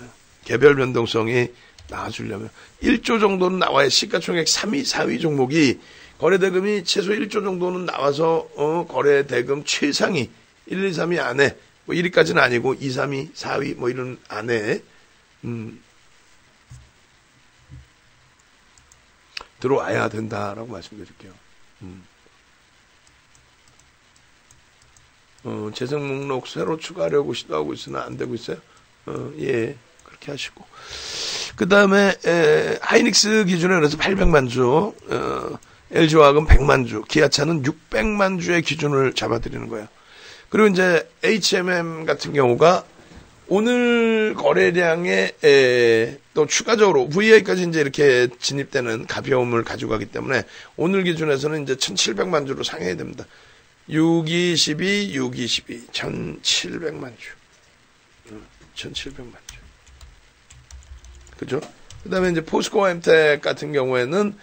개별 변동성이 나와주려면 1조 정도는 나와야 시가총액 3위, 4위 종목이 거래대금이 최소 1조 정도는 나와서 거래대금 최상위 1, 2, 3위 안에 뭐 1위까지는 아니고 2, 3위, 4위 뭐 이런 안에 들어와야 된다라고 말씀드릴게요. 재생 목록 새로 추가하려고 시도하고 있으나 안 되고 있어요. 예, 그렇게 하시고 그 다음에 하이닉스 기준에 그래서 800만 주, LG화학은 100만 주, 기아차는 600만 주의 기준을 잡아드리는 거예요. 그리고 이제 HMM 같은 경우가 오늘 거래량에 또 추가적으로 VI까지 이제 이렇게 진입되는 가벼움을 가져가기 때문에 오늘 기준에서는 이제 1,700만 주로 상해야 됩니다. 622, 622, 1,700만 주. 1,700만 주. 그죠? 그 다음에 이제 포스코엠텍 같은 경우에는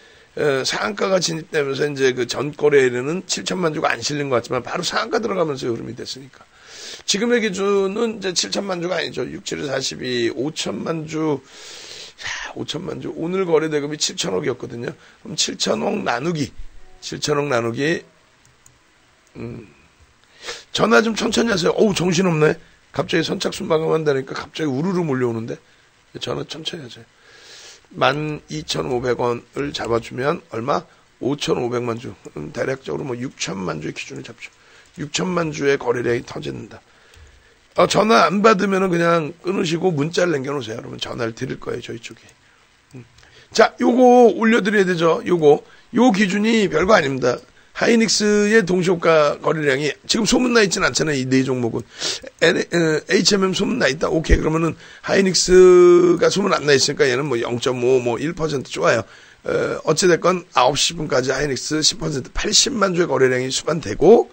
상한가가 진입되면서 이제 그 전 거래일에는 7천만 주가 안 실린 것 같지만 바로 상한가 들어가면서 흐름이 됐으니까. 지금의 기준은 이제 7천만 주가 아니죠. 6, 7, 42, 5천만 주. 야, 5천만 주. 오늘 거래 대금이 7천억이었거든요. 그럼 7천억 나누기. 전화 좀 천천히 하세요. 어우, 정신없네. 갑자기 선착순 마감한다니까 갑자기 우르르 몰려오는데. 전화 천천히 하세요. 12,500원을 잡아주면 얼마? 5,500만 주. 대략적으로 뭐 6천만 주의 기준을 잡죠. 6천만 주의 거래량이 터진다. 전화 안 받으면 그냥 끊으시고 문자를 남겨놓으세요. 그러면 전화를 드릴 거예요, 저희 쪽에. 자, 요거 올려드려야 되죠. 요 기준이 별거 아닙니다. 하이닉스의 동시호가 거래량이 지금 소문나 있진 않잖아요. 이 네 종목은. HMM 소문나 있다. 오케이. 그러면은 하이닉스가 소문 안 나 있으니까 얘는 뭐 0.5, 뭐 1% 좋아요. 어찌됐건 9시 분까지 하이닉스 10% 80만 주의 거래량이 수반되고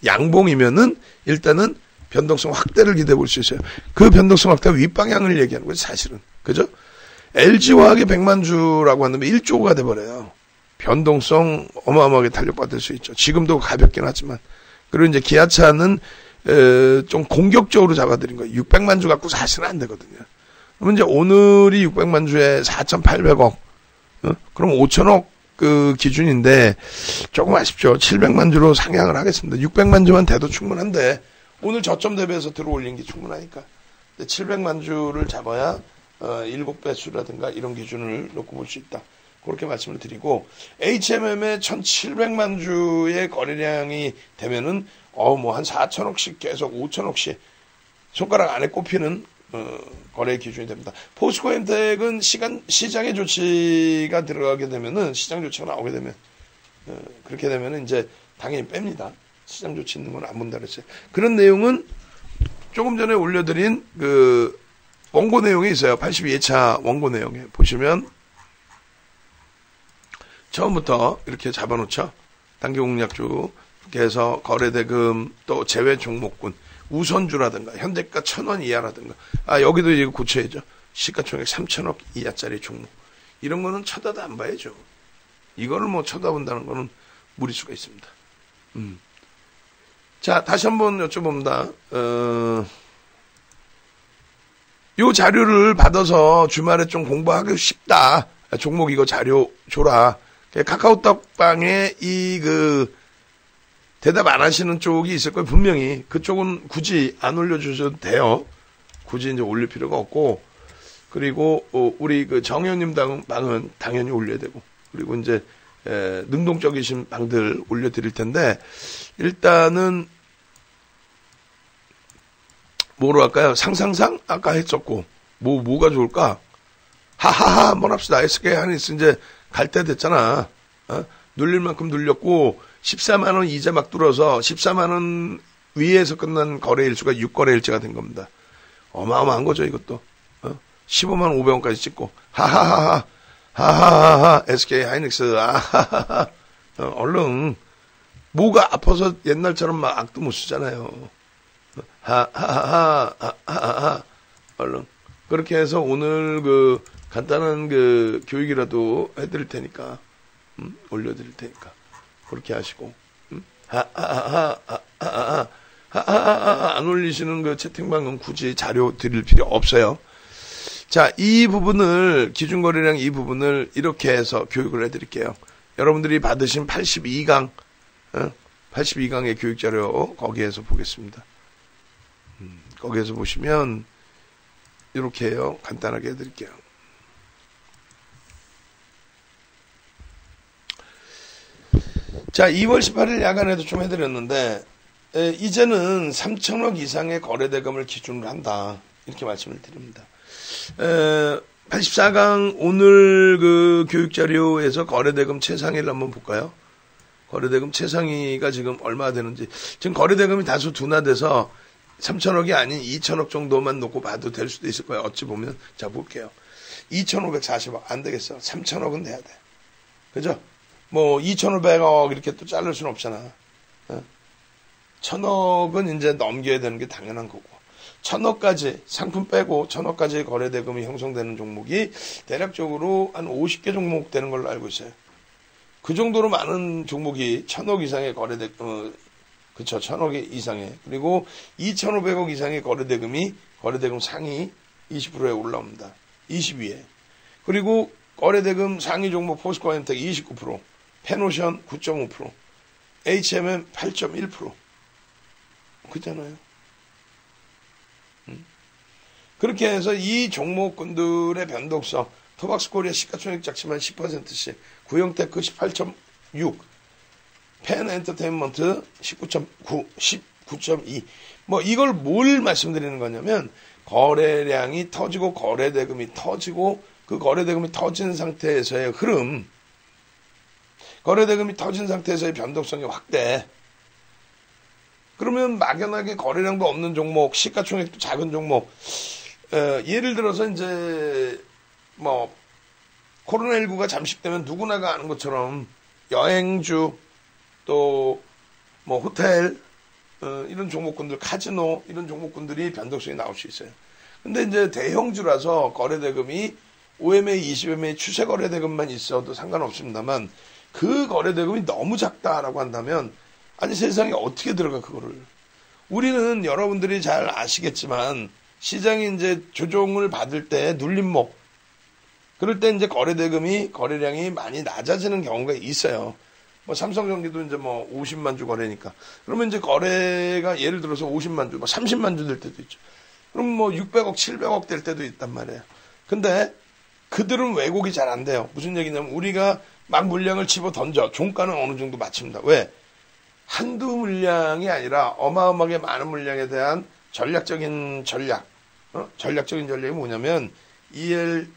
양봉이면은 일단은 변동성 확대를 기대해 볼 수 있어요. 그 변동성 확대 윗방향을 얘기하는 거죠, 사실은. 그죠? LG화학이 100만 주라고 한다면 1조가 돼버려요. 변동성 어마어마하게 탄력받을 수 있죠. 지금도 가볍긴 하지만. 그리고 이제 기아차는 좀 공격적으로 잡아들인 거예요. 600만 주 갖고 사실은 안 되거든요. 그러면 이제 오늘이 600만 주에 4,800억. 그럼 5천억 그 기준인데 조금 아쉽죠. 700만 주로 상향을 하겠습니다. 600만 주만 돼도 충분한데 오늘 저점 대비해서 들어올린 게 충분하니까. 700만 주를 잡아야 7배수라든가 이런 기준을 놓고 볼 수 있다. 그렇게 말씀을 드리고 HMM의 1,700만 주의 거래량이 되면은 뭐 한 4천억씩 계속 5천억씩 손가락 안에 꼽히는 거래 기준이 됩니다. 포스코엠텍은 시장의 조치가 들어가게 되면은 시장 조치가 나오게 되면 그렇게 되면은 이제 당연히 뺍니다. 시장 조치 있는 건 안 본다 그랬어요. 그런 내용은 조금 전에 올려드린 그 원고 내용이 있어요. 82회차 원고 내용에 보시면 처음부터 이렇게 잡아놓죠. 단기 공략주 이렇게 해서 거래대금 또 제외 종목군 우선주라든가 현대가 1,000원 이하라든가 여기도 이거 고쳐야죠. 시가총액 3천억 이하짜리 종목 이런 거는 쳐다도 안 봐야죠. 이거를 뭐 쳐다본다는 거는 무리수가 있습니다. 자, 다시 한번 여쭤봅니다. 요 자료를 받아서 주말에 좀 공부하고 싶다. 종목 이거 자료 줘라. 카카오톡방에 대답 안 하시는 쪽이 있을 거예요. 분명히. 그쪽은 굳이 안 올려주셔도 돼요. 굳이 이제 올릴 필요가 없고. 그리고, 우리 정현님 방은 당연히 올려야 되고. 그리고 이제, 능동적이신 방들 올려드릴 텐데, 일단은, 뭐로 할까요? 상상상? 아까 했었고. 뭐가 좋을까? 하하하, 한번 합시다. SK 하이닉스 이제 갈 때 됐잖아. 눌릴 만큼 눌렸고, 14만원 이자 막 뚫어서 14만원 위에서 끝난 거래 일수가 6거래 일지가 된 겁니다. 어마어마한 거죠, 이것도. 15만 500원까지 찍고, 하하하하, SK 하이닉스, 아하하하, 얼른, 뭐가 아파서 옛날처럼 막 악도 못 쓰잖아요. 하하하하, 얼른. 그렇게 해서 오늘 간단한 교육이라도 해드릴 테니까, 올려드릴 테니까. 그렇게 하시고, 안 올리시는 채팅방은 굳이 자료 드릴 필요 없어요. 자, 이 부분을, 기준거래량 이 부분을 이렇게 해서 교육을 해드릴게요. 여러분들이 받으신 82강, 82강의 교육자료, 거기에서 보겠습니다. 거기에서 보시면, 이렇게 해요. 간단하게 해드릴게요. 자, 2월 18일 야간에도 좀 해드렸는데, 이제는 3천억 이상의 거래대금을 기준으로 한다. 이렇게 말씀을 드립니다. 84강 오늘 교육자료에서 거래대금 최상위를 한번 볼까요? 거래대금 최상위가 지금 얼마 되는지. 지금 거래대금이 다소 둔화돼서 3천억이 아닌 2천억 정도만 놓고 봐도 될 수도 있을 거예요. 어찌 보면. 자, 볼게요. 2,540억. 안 되겠어. 3천억은 돼야 돼. 그죠? 2,500억 이렇게 또 자를 수는 없잖아. 1,000억은 이제 넘겨야 되는 게 당연한 거고. 1,000억까지, 상품 빼고 1,000억까지 거래대금이 형성되는 종목이 대략적으로 한 50개 종목 되는 걸로 알고 있어요. 그 정도로 많은 종목이 1,000억 이상의 그쵸, 1,000억 이상의. 그리고 2,500억 이상의 거래대금 상위 20%에 올라옵니다. 20위에. 그리고 거래대금 상위 종목 포스코엠텍 29%, 페노션 9.5%, HMM 8.1%. 그잖아요. 그렇게 해서 이 종목군들의 변동성, 토박스코리아 시가총액 작지만 10%씩, 구형테크 18.6, 펜엔터테인먼트 19.9, 19.2. 이걸 뭘 말씀드리는 거냐면, 거래량이 터지고 거래대금이 터지고 그 거래대금이 터진 상태에서의 흐름, 거래대금이 터진 상태에서의 변동성의 확대. 그러면 막연하게 거래량도 없는 종목, 시가총액도 작은 종목, 예를 들어서 이제 코로나19가 잠식되면 누구나가 아는 것처럼 여행주, 또 뭐 호텔, 이런 종목군들, 카지노 이런 종목군들이 변동성이 나올 수 있어요. 근데 이제 대형주라서 거래대금이 OMA, 20MA 추세 거래대금만 있어도 상관없습니다만 그 거래대금이 너무 작다라고 한다면 아니 세상에 어떻게 들어가 그거를. 우리는 여러분들이 잘 아시겠지만 시장이 이제 조정을 받을 때 눌림목, 그럴 때 이제 거래량이 많이 낮아지는 경우가 있어요. 뭐 삼성전기도 이제 뭐 50만 주 거래니까. 그러면 이제 거래가 예를 들어서 50만 주, 뭐 30만 주 될 때도 있죠. 그럼 뭐 600억, 700억 될 때도 있단 말이에요. 근데 그들은 왜곡이 잘 안 돼요. 무슨 얘기냐면 우리가 막 물량을 집어 던져. 종가는 어느 정도 맞춥니다. 왜? 한두 물량이 아니라 어마어마하게 많은 물량에 대한 전략적인 전략. 전략적인 전략이 뭐냐면 ELW,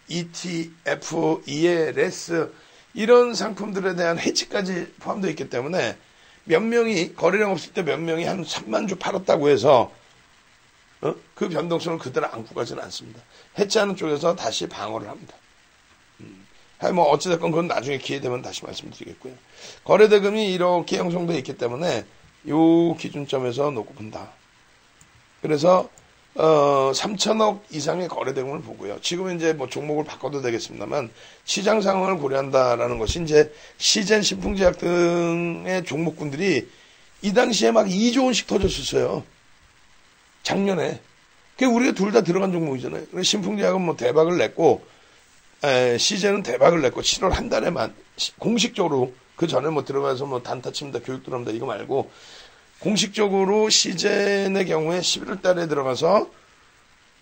ETF, ELS 이런 상품들에 대한 해지까지 포함되어 있기 때문에 몇 명이 거래량 없을 때 몇 명이 한 3만 주 팔았다고 해서 그 변동성을 그대로 안고 가지는 않습니다. 해지하는 쪽에서 다시 방어를 합니다. 뭐 어찌됐건 그건 나중에 기회 되면 다시 말씀드리겠고요. 거래대금이 이렇게 형성되어 있기 때문에 이 기준점에서 놓고 본다. 그래서 3천억 이상의 거래대금을 보고요. 지금은 이제 뭐 종목을 바꿔도 되겠습니다만 시장 상황을 고려한다라는 것이 이제 시젠 신풍제약 등의 종목군들이 이 당시에 막 2조 원씩 터졌었어요. 작년에. 그게 우리가 둘 다 들어간 종목이잖아요. 그래서 신풍제약은 뭐 대박을 냈고 시젠은 대박을 냈고 7월 한 달에만 공식적으로 그 전에 뭐 들어가서 뭐 단타 칩니다, 교육 들어갑니다 이거 말고 공식적으로 시젠의 경우에 11월 달에 들어가서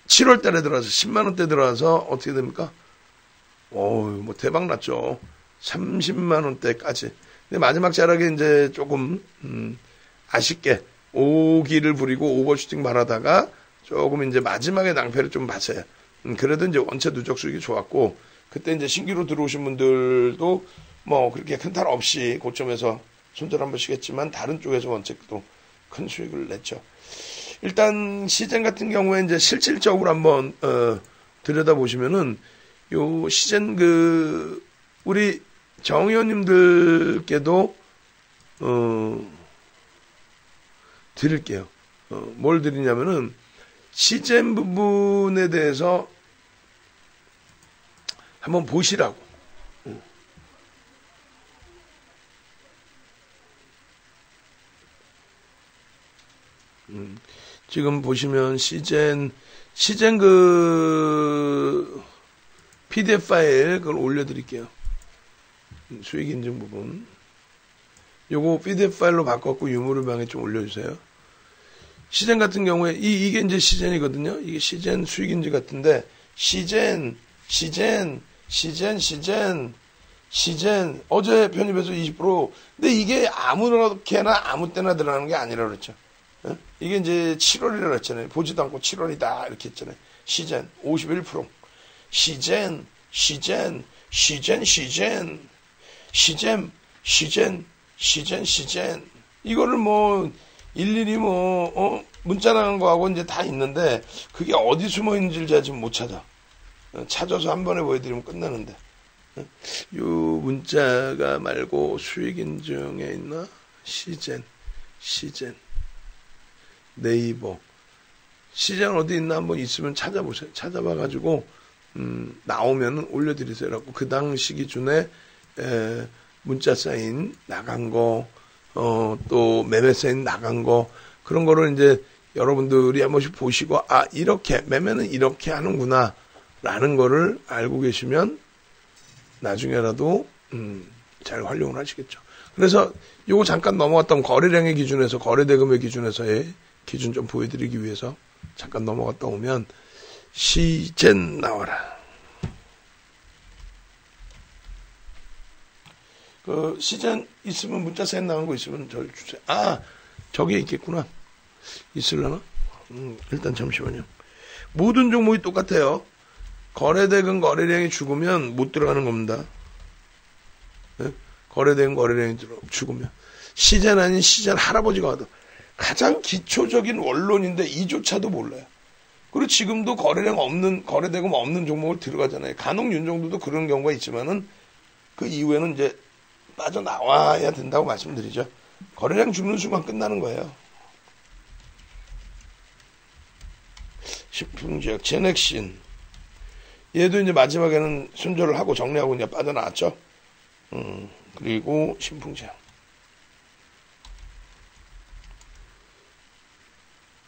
7월 달에 들어가서 10만 원대 들어가서 어떻게 됩니까? 뭐 대박 났죠. 30만 원대까지. 근데 마지막 자락에 이제 조금 아쉽게 오기를 부리고 오버슈팅 말하다가 조금 이제 마지막에 낭패를 좀 봤어요. 그래도 이제 원체 누적 수익이 좋았고 그때 이제 신규로 들어오신 분들도 뭐 그렇게 큰 탈 없이 고점에서 손절 한 번씩 했지만 다른 쪽에서 원체도 큰 수익을 냈죠. 일단 시젠 같은 경우에 이제 실질적으로 한번 들여다보시면은 요 시젠 우리 정 의원님들께도 드릴게요. 뭘 드리냐면은 시젠 부분에 대해서 한번 보시라고. 지금 보시면 시젠 PDF 파일 그걸 올려드릴게요. 수익 인증 부분. 요거 PDF 파일로 바꿨고 유무료방에 좀 올려주세요. 시젠 같은 경우에 이게 이제 시젠이거든요. 이게 시젠 수익 인증 같은데 시젠 어제 편입해서 20%. 근데 이게 아무렇게나 아무 때나 들어가는 게 아니라 그랬죠. 이게 이제 7월이라고 했잖아요. 보지도 않고 7월이다 이렇게 했잖아요. 시젠 51%. 시젠 이거를 뭐 일일이 문자 나간 거하고 이제 다 있는데 그게 어디 숨어 있는지를 제가 지금 못 찾아. 찾아서 한 번에 보여드리면 끝나는데. 요 문자가 말고 수익 인증에 있나? 시젠 네이버 시젠 어디 있나 한번 있으면 찾아보세요. 찾아봐가지고 나오면은 올려드리세요라고 그 당시 기준에 문자 사인 나간 거, 또 매매 사인 나간 거 그런 거를 이제 여러분들이 한 번씩 보시고 이렇게 매매는 이렇게 하는구나 라는 거를 알고 계시면 나중에라도 잘 활용을 하시겠죠. 그래서 요거 잠깐 넘어갔던 거래량의 기준에서 거래대금의 기준에서의 기준 좀 보여드리기 위해서 잠깐 넘어갔다 오면 시젠 나와라. 그 시젠 있으면 문자 사인 나온 거 있으면 저를 주세요. 저기 있겠구나. 있을려나? 일단 잠시만요. 모든 종목이 똑같아요. 거래대금 거래량이 죽으면 못 들어가는 겁니다. 네? 거래대금 거래량이 죽으면 시젠 아닌 시젠 할아버지가 와도 가장 기초적인 원론인데 이조차도 몰라요. 그리고 지금도 거래대금 없는 종목을 들어가잖아요. 간혹 윤종도도 그런 경우가 있지만은 그 이후에는 이제 빠져나와야 된다고 말씀드리죠. 거래량 주는 순간 끝나는 거예요. 식품지역, 제넥신. 얘도 이제 마지막에는 손절을 하고 정리하고 이제 빠져나왔죠. 그리고 신풍지역.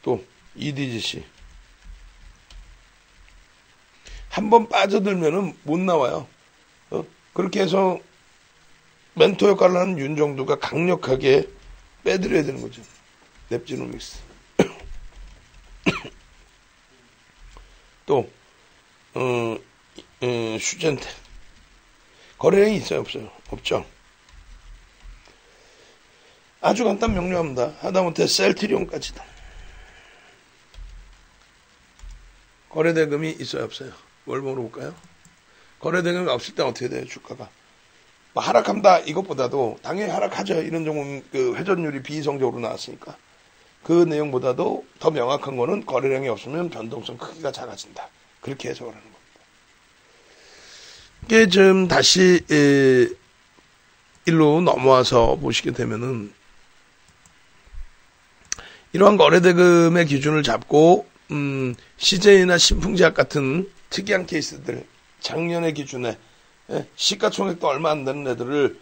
또, EDGC. 한번 빠져들면은 못 나와요. 그렇게 해서 멘토 역할을 하는 윤정도가 강력하게 빼드려야 되는 거죠. 랩지노믹스. 또, 슈젠테. 거래량이 있어요, 없어요? 없죠. 아주 간단 명료합니다. 하다못해 셀트리온까지도. 거래대금이 있어요, 없어요? 월봉으로 볼까요? 거래대금이 없을 때 어떻게 돼요, 주가가? 뭐 하락한다, 이것보다도, 당연히 하락하죠. 이런 종은 그 회전율이 비이성적으로 나왔으니까. 그 내용보다도 더 명확한 거는 거래량이 없으면 변동성 크기가 작아진다. 그렇게 해석을 하는 겁니다. 이게 좀 다시, 일로 넘어와서 보시게 되면은, 이러한 거래대금의 기준을 잡고, CJ나 신풍제약 같은 특이한 케이스들, 작년의 기준에, 시가총액도 얼마 안 되는 애들을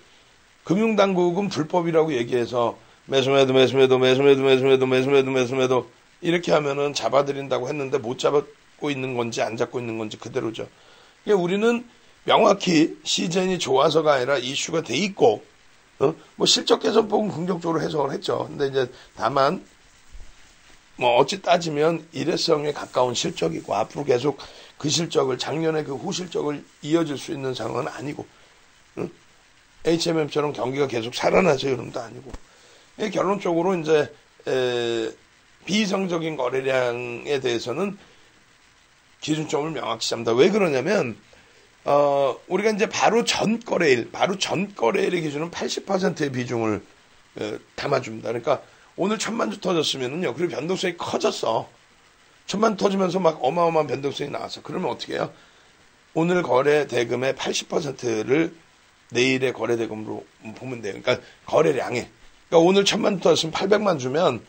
금융당국은 불법이라고 얘기해서 매수매도 이렇게 하면은 잡아들인다고 했는데 못 잡고 있는 건지 안 잡고 있는 건지 그대로죠. 그러니까 우리는 명확히 CJN이 좋아서가 아니라 이슈가 돼 있고, 뭐 실적 개선폭은 긍정적으로 해석을 했죠. 근데 이제 다만 뭐 어찌 따지면 일회성에 가까운 실적이고 앞으로 계속 그 실적을 작년에 그 후실적을 이어질 수 있는 상황은 아니고, HMM처럼 경기가 계속 살아나죠 이런 것도 아니고, 결론적으로 이제 비이성적인 거래량에 대해서는 기준점을 명확히 잡는다. 왜 그러냐면 우리가 이제 바로 전 거래일의 기준은 80%의 비중을 담아줍니다. 그러니까 오늘 1000만 주 터졌으면은요, 그리고 변동성이 커졌어. 1000만 터지면서 막 어마어마한 변동성이 나왔어. 그러면 어떻게 해요? 오늘 거래 대금의 80%를 내일의 거래 대금으로 보면 돼요. 그러니까 거래량에. 그러니까 오늘 1000만 터졌으면 800만 주면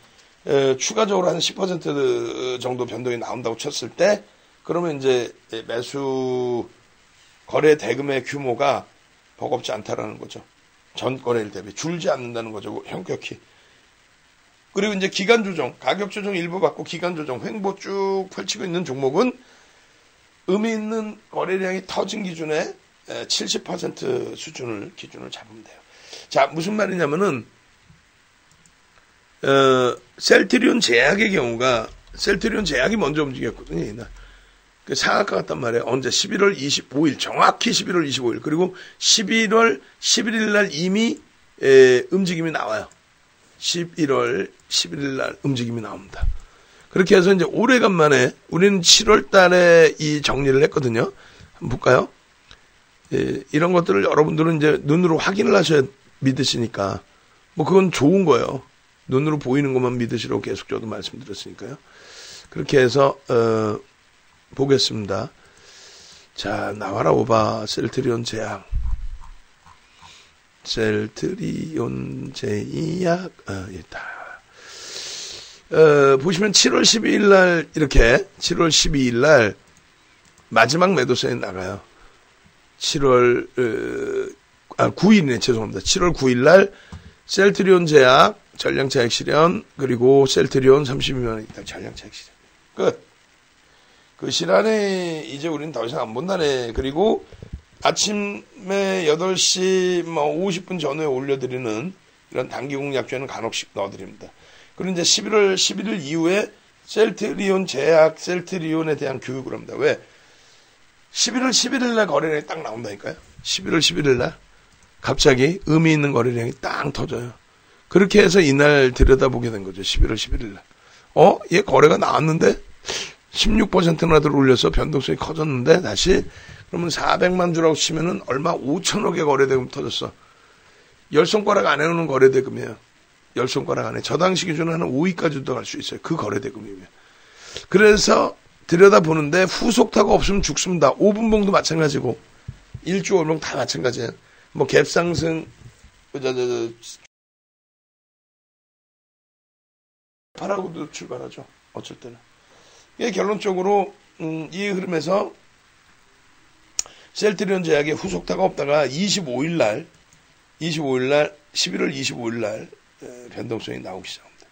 추가적으로 한 10% 정도 변동이 나온다고 쳤을 때, 그러면 이제 매수 거래 대금의 규모가 버겁지 않다라는 거죠. 전 거래일 대비 줄지 않는다는 거죠. 현격히. 그리고 이제 기간 조정, 가격 조정 일부 받고 기간 조정, 횡보 쭉 펼치고 있는 종목은 의미 있는 거래량이 터진 기준에 70% 수준을 기준을 잡으면 돼요. 자, 무슨 말이냐면은 셀트리온 제약의 경우가 셀트리온 제약이 먼저 움직였거든요. 이날. 그 상한가 갔단 말이에요. 언제? 11월 25일, 정확히 11월 25일. 그리고 11월 11일 날 이미 움직임이 나와요. 11월 11일 날 움직임이 나옵니다. 그렇게 해서 이제 오래간만에 우리는 7월 달에 이 정리를 했거든요. 한번 볼까요? 이런 것들을 여러분들은 이제 눈으로 확인을 하셔야 믿으시니까, 뭐 그건 좋은 거예요. 눈으로 보이는 것만 믿으시라고 계속 저도 말씀드렸으니까요. 그렇게 해서 보겠습니다. 자, 나와라 오바. 셀트리온 제약. 셀트리온 제약. 있다. 보시면 7월 12일 날 이렇게 7월 12일 날 마지막 매도선이 나가요. 7월 9일이네. 죄송합니다. 7월 9일 날 셀트리온 제약, 전량차익 실현, 그리고 셀트리온 32만원 있다. 전량차익 실현. 끝. 그 실안에 이제 우리는 더 이상 안 본다네. 그리고 아침에 8시 50분 전후에 올려드리는 이런 단기공 약주에는 간혹씩 넣어드립니다. 그리고 이제 11월 11일 이후에 셀트리온 제약, 셀트리온에 대한 교육을 합니다. 왜? 11월 11일 날 거래량이 딱 나온다니까요. 11월 11일 날 갑자기 의미 있는 거래량이 딱 터져요. 그렇게 해서 이날 들여다보게 된 거죠. 11월 11일 날. 얘 거래가 나왔는데 16%나 들어올려서 변동성이 커졌는데 다시 그러면 400만 주라고 치면은 얼마 5천억의 거래대금 터졌어. 10손가락 안에 오는 거래대금이에요. 10손가락 안에. 저 당시 기준은 한 5위까지도 갈 수 있어요. 그 거래대금이면. 그래서 들여다보는데 후속타가 없으면 죽습니다. 5분봉도 마찬가지고 1주 월봉 다 마찬가지예요. 뭐 갭상승 파라고도 출발하죠. 어쩔 때는. 이게 결론적으로 이 흐름에서 셀트리온 제약의 후속타가 없다가 25일날 11월 25일날 변동성이 나오기 시작합니다.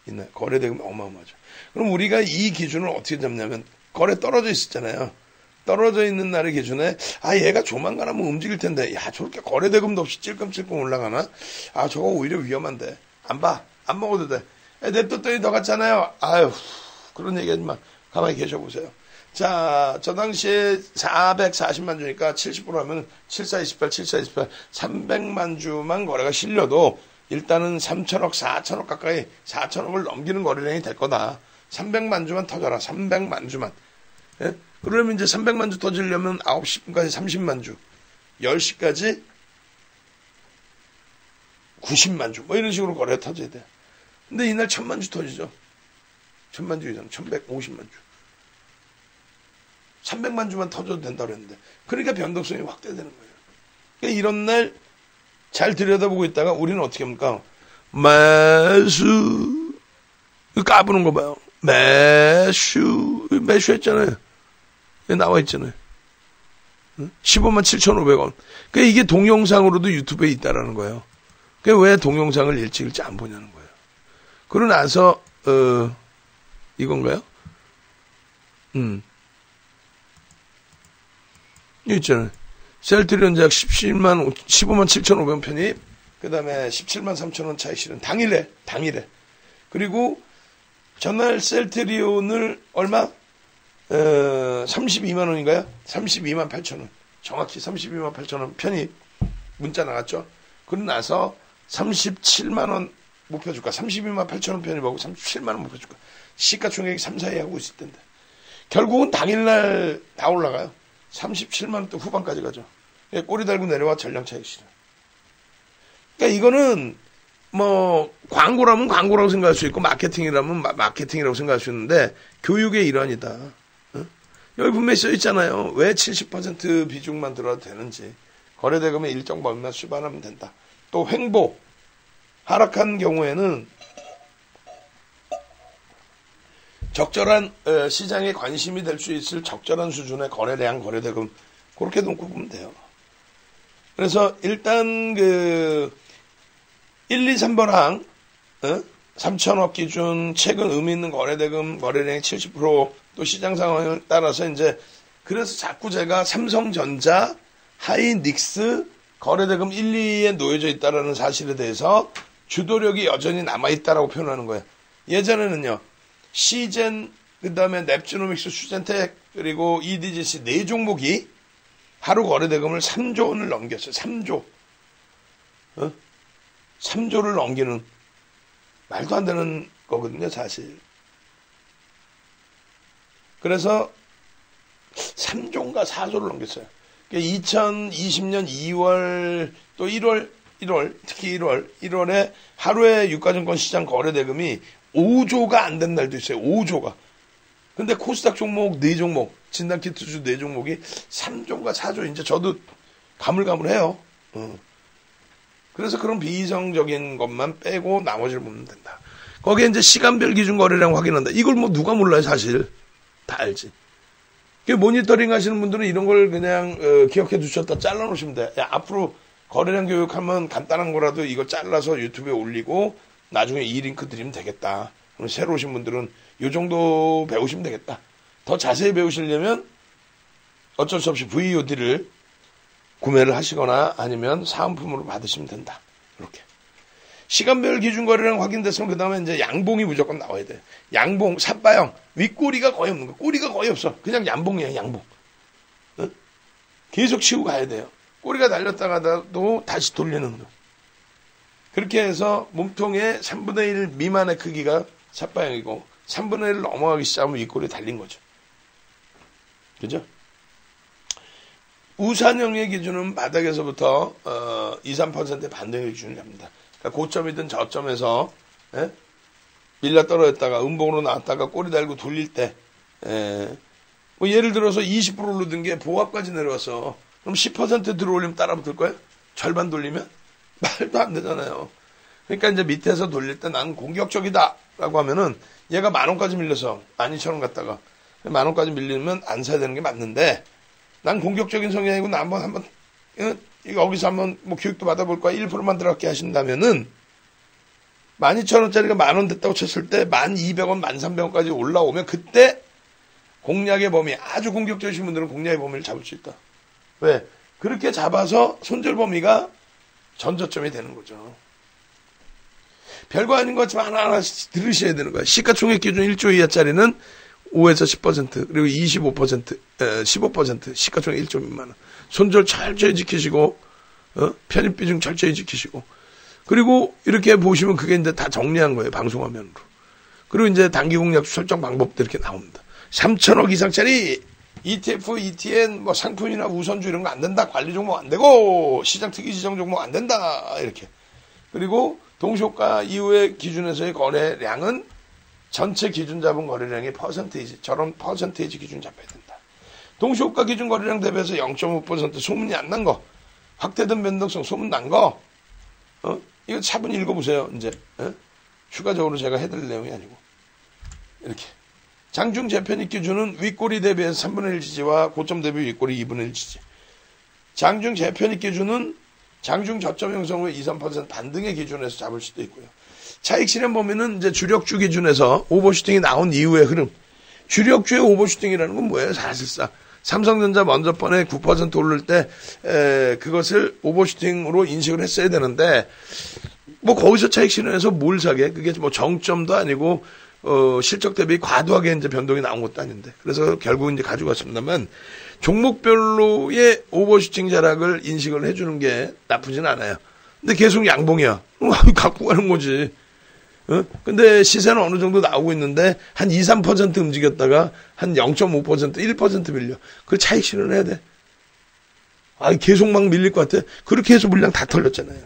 이날 거래대금 어마어마하죠. 그럼 우리가 이 기준을 어떻게 잡냐면 거래 떨어져 있었잖아요. 떨어져 있는 날의 기준에 얘가 조만간 한번 움직일 텐데 저렇게 거래대금도 없이 찔끔찔끔 올라가나? 저거 오히려 위험한데 안 먹어도 돼. 냅뒀더니 더 갔잖아요. 그런 얘기하지 마. 가만히 계셔보세요. 자, 저 당시에 440만 주니까 70% 하면 7428, 7428, 300만 주만 거래가 실려도 일단은 3천억, 4천억 가까이 4천억을 넘기는 거래량이 될 거다. 300만 주만 터져라. 300만 주만. 예? 그러면 이제 300만 주 터지려면 9시 분까지 30만 주, 10시까지 90만 주, 뭐 이런 식으로 거래가 터져야 돼. 근데 이날 1000만 주 터지죠. 1000만 주 이상, 1150만 주. 300만 주만 터져도 된다고 그랬는데. 그러니까 변동성이 확대되는 거예요. 그러니까 이런 날 잘 들여다보고 있다가 우리는 어떻게 합니까? 매수. 까부는 거 봐요. 매수 했잖아요. 나와 있잖아요. 15만 7,500원. 그러니까 이게 동영상으로도 유튜브에 있다라는 거예요. 그러니까 왜 동영상을 일찍 안 보냐는 거예요. 그러고 나서 이건가요? 여기 있잖아요. 셀트리온 제약 15만 7,500원 편입, 그 다음에 17만 3천원 차익 실현. 당일에. 그리고 전날 셀트리온을 얼마? 32만 원인가요? 32만 8천원. 정확히 32만 8천원 편입. 문자 나갔죠? 그러고 나서 37만 원 목표 주가, 32만 8천원 편입하고 37만 원 목표 주가. 시가총액이 3, 4위 하고 있을 텐데. 결국은 당일날 다 올라가요. 37만 원대 후반까지 가죠. 꼬리 달고 내려와 전량 차익 실현. 그러니까 이거는 뭐 광고라면 광고라고 생각할 수 있고 마케팅이라면 마케팅이라고 생각할 수 있는데 교육의 일환이다. 여기 분명히 써 있잖아요. 왜 70% 비중만 들어도 되는지. 거래대금의 일정 범위만 수반하면 된다. 또 횡보 하락한 경우에는 적절한 시장에 관심이 될 수 있을 적절한 수준의 거래량, 거래대금 그렇게 놓고 보면 돼요. 그래서 일단 1, 2, 3번 항 3천억 기준 최근 의미 있는 거래대금 거래량의 70% 또 시장 상황을 따라서 이제 그래서 자꾸 제가 삼성전자, 하이닉스 거래대금 1, 2에 놓여져 있다는 사실에 대해서 주도력이 여전히 남아있다라고 표현하는 거예요. 예전에는요. 시젠, 그 다음에 넵주노믹스, 슈젠텍, 그리고 EDGC 4종목이 하루 거래대금을 3조 원을 넘겼어요. 3조. 3조를 넘기는 말도 안 되는 거거든요, 사실. 그래서 3조인가 4조를 넘겼어요. 2020년 2월 또 1월 특히 1월에 하루에 유가증권 시장 거래대금이 5조가 안 된 날도 있어요. 5조가. 근데 코스닥 종목 4종목, 진단키트주 4종목이 3조인가 4조, 이제 저도 가물가물해요. 그래서 그런 비이성적인 것만 빼고 나머지를 보면 된다. 거기에 이제 시간별 기준 거래량 확인한다. 이걸 뭐 누가 몰라요, 사실. 다 알지. 모니터링 하시는 분들은 이런 걸 그냥 기억해 두셨다 잘라 놓으시면 돼. 야, 앞으로 거래량 교육하면 간단한 거라도 이거 잘라서 유튜브에 올리고 나중에 이 링크 드리면 되겠다. 그럼 새로 오신 분들은 이 정도 배우시면 되겠다. 더 자세히 배우시려면 어쩔 수 없이 VOD를 구매를 하시거나 아니면 사은품으로 받으시면 된다. 이렇게. 시간별 기준 거래량 확인됐으면 그 다음에 이제 양봉이 무조건 나와야 돼. 양봉, 삿바형. 윗꼬리가 거의 없는 거. 꼬리가 거의 없어. 그냥 양봉이야, 양봉. 계속 치고 가야 돼요. 꼬리가 달렸다가도 다시 돌리는 거. 그렇게 해서 몸통의 3분의 1 미만의 크기가 삿바형이고 3분의 1을 넘어가기 시작하면 윗꼬리 달린 거죠. 그죠? 우산형의 기준은 바닥에서부터 2, 3%의 반등의 기준을 합니다. 그러니까 고점이든 저점에서 밀려 떨어졌다가 음봉으로 나왔다가 꼬리 달고 돌릴 때 뭐 예를 들어서 20% 오르던 게 보합까지 내려왔어. 그럼 10% 들어올리면 따라붙을 거야? 절반 돌리면? 말도 안 되잖아요. 그러니까 이제 밑에서 돌릴 때 나는 공격적이다 라고 하면은 얘가 10,000원까지 밀려서 12,000원 갔다가 10,000원까지 밀리면 안 사야 되는 게 맞는데 난 공격적인 성향이고 나 한번 여기서 한번 뭐 교육도 받아볼 거야 1%만 들어갈게 하신다면은 12,000원짜리가 10,000원 됐다고 쳤을 때 1,200원, 1,300원까지 올라오면 그때 공략의 범위, 아주 공격적이신 분들은 공략의 범위를 잡을 수 있다. 왜? 그렇게 잡아서 손절 범위가 전저점이 되는 거죠. 별거 아닌 것 같지만 하나하나씩 들으셔야 되는 거야. 시가총액 기준 1조 이하짜리는 5에서 10%, 그리고 15%, 15% 시가총액 1조 미만은 손절 철저히 지키시고, 편입 비중 철저히 지키시고, 그리고 이렇게 보시면 그게 이제 다 정리한 거예요. 방송화면으로. 그리고 이제 단기 공략 설정 방법도 이렇게 나옵니다. 3,000억 이상짜리 ETF, ETN, 뭐 상품이나 우선주 이런 거 안 된다. 관리 종목 안 되고, 시장 특이 지정 종목 안 된다. 이렇게. 그리고 동시효과 이후의 기준에서의 거래량은 전체 기준 잡은 거래량의 퍼센테이지, 저런 퍼센테이지 기준 잡아야 된다. 동시효과 기준 거래량 대비해서 0.5% 소문이 안 난 거, 확대된 변동성 소문 난 거, 이거 차분히 읽어보세요, 이제. 추가적으로 제가 해드릴 내용이 아니고. 이렇게. 장중 재편입 기준은 윗꼬리 대비해서 3분의 1 지지와 고점 대비 윗꼬리 2분의 1 지지. 장중 재편입 기준은 장중 저점 형성 후 2, 3% 반등의 기준에서 잡을 수도 있고요. 차익 실현 범위는 이제 주력주 기준에서 오버슈팅이 나온 이후의 흐름. 주력주의 오버슈팅이라는 건 뭐예요? 사실상. 삼성전자 먼저 번에 9% 오를 때, 그것을 오버슈팅으로 인식을 했어야 되는데, 뭐 거기서 차익 실현해서 뭘 사게? 그게 뭐 정점도 아니고, 실적 대비 과도하게 이제 변동이 나온 것도 아닌데. 그래서 결국 이제 가지고 왔습니다만, 종목별로의 오버슈팅 자락을 인식을 해주는 게 나쁘진 않아요. 근데 계속 양봉이야. 갖고 가는 거지. 근데 시세는 어느 정도 나오고 있는데, 한 2, 3% 움직였다가, 한 0.5%, 1% 밀려. 그 차익 실현해야 돼. 계속 막 밀릴 것 같아. 그렇게 해서 물량 다 털렸잖아요.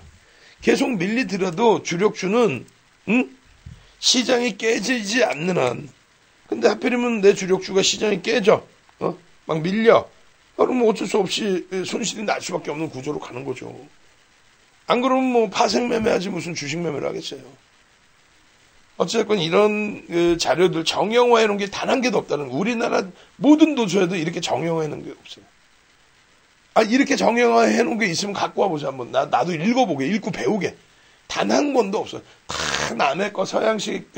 계속 밀리더라도 주력주는, 시장이 깨지지 않는 한. 근데 하필이면 내 주력주가 시장이 깨져. 막 밀려. 그럼 어쩔 수 없이 손실이 날 수밖에 없는 구조로 가는 거죠. 안 그러면 뭐 파생 매매하지 무슨 주식 매매를 하겠어요. 어쨌든 이런 자료들 정형화해 놓은 게 단 한 개도 없다는, 우리나라 모든 도서에도 이렇게 정형화해 놓은 게 없어요. 이렇게 정형화해 놓은 게 있으면 갖고 와보자. 한번 나도 읽어보게, 읽고 배우게. 단 한 권도 없어요. 다 남의 거 서양식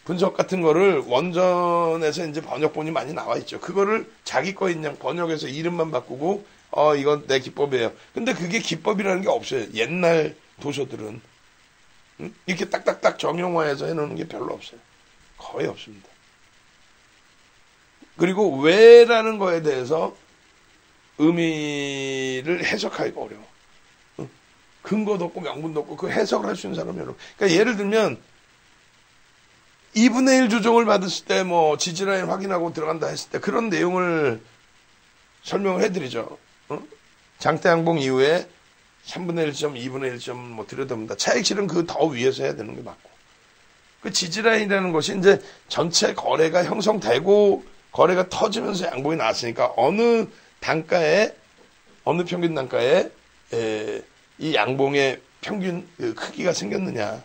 분석 같은 거를 원전에서 이제 번역본이 많이 나와 있죠. 그거를 자기 거 그냥 번역해서 이름만 바꾸고 이건 내 기법이에요. 근데 그게 기법이라는 게 없어요. 옛날 도서들은 이렇게 딱딱딱 정형화해서 해놓는 게 별로 없어요. 거의 없습니다. 그리고 왜라는 거에 대해서 의미를 해석하기가 어려워. 근거도 없고 명분도 없고 그 해석을 할 수 있는 사람이 여러분. 그러니까 예를 들면 2분의 1 조정을 받았을 때 뭐 지지라인 확인하고 들어간다 했을 때 그런 내용을 설명을 해드리죠. 장대 양봉 이후에 3분의 1점, 2분의 1점 뭐 들여다본다. 차익실은 그 더 위에서 해야 되는 게 맞고. 그 지지라인이라는 것이 이제 전체 거래가 형성되고 거래가 터지면서 양봉이 나왔으니까 어느 단가에, 어느 평균 단가에 이 양봉의 평균 크기가 생겼느냐.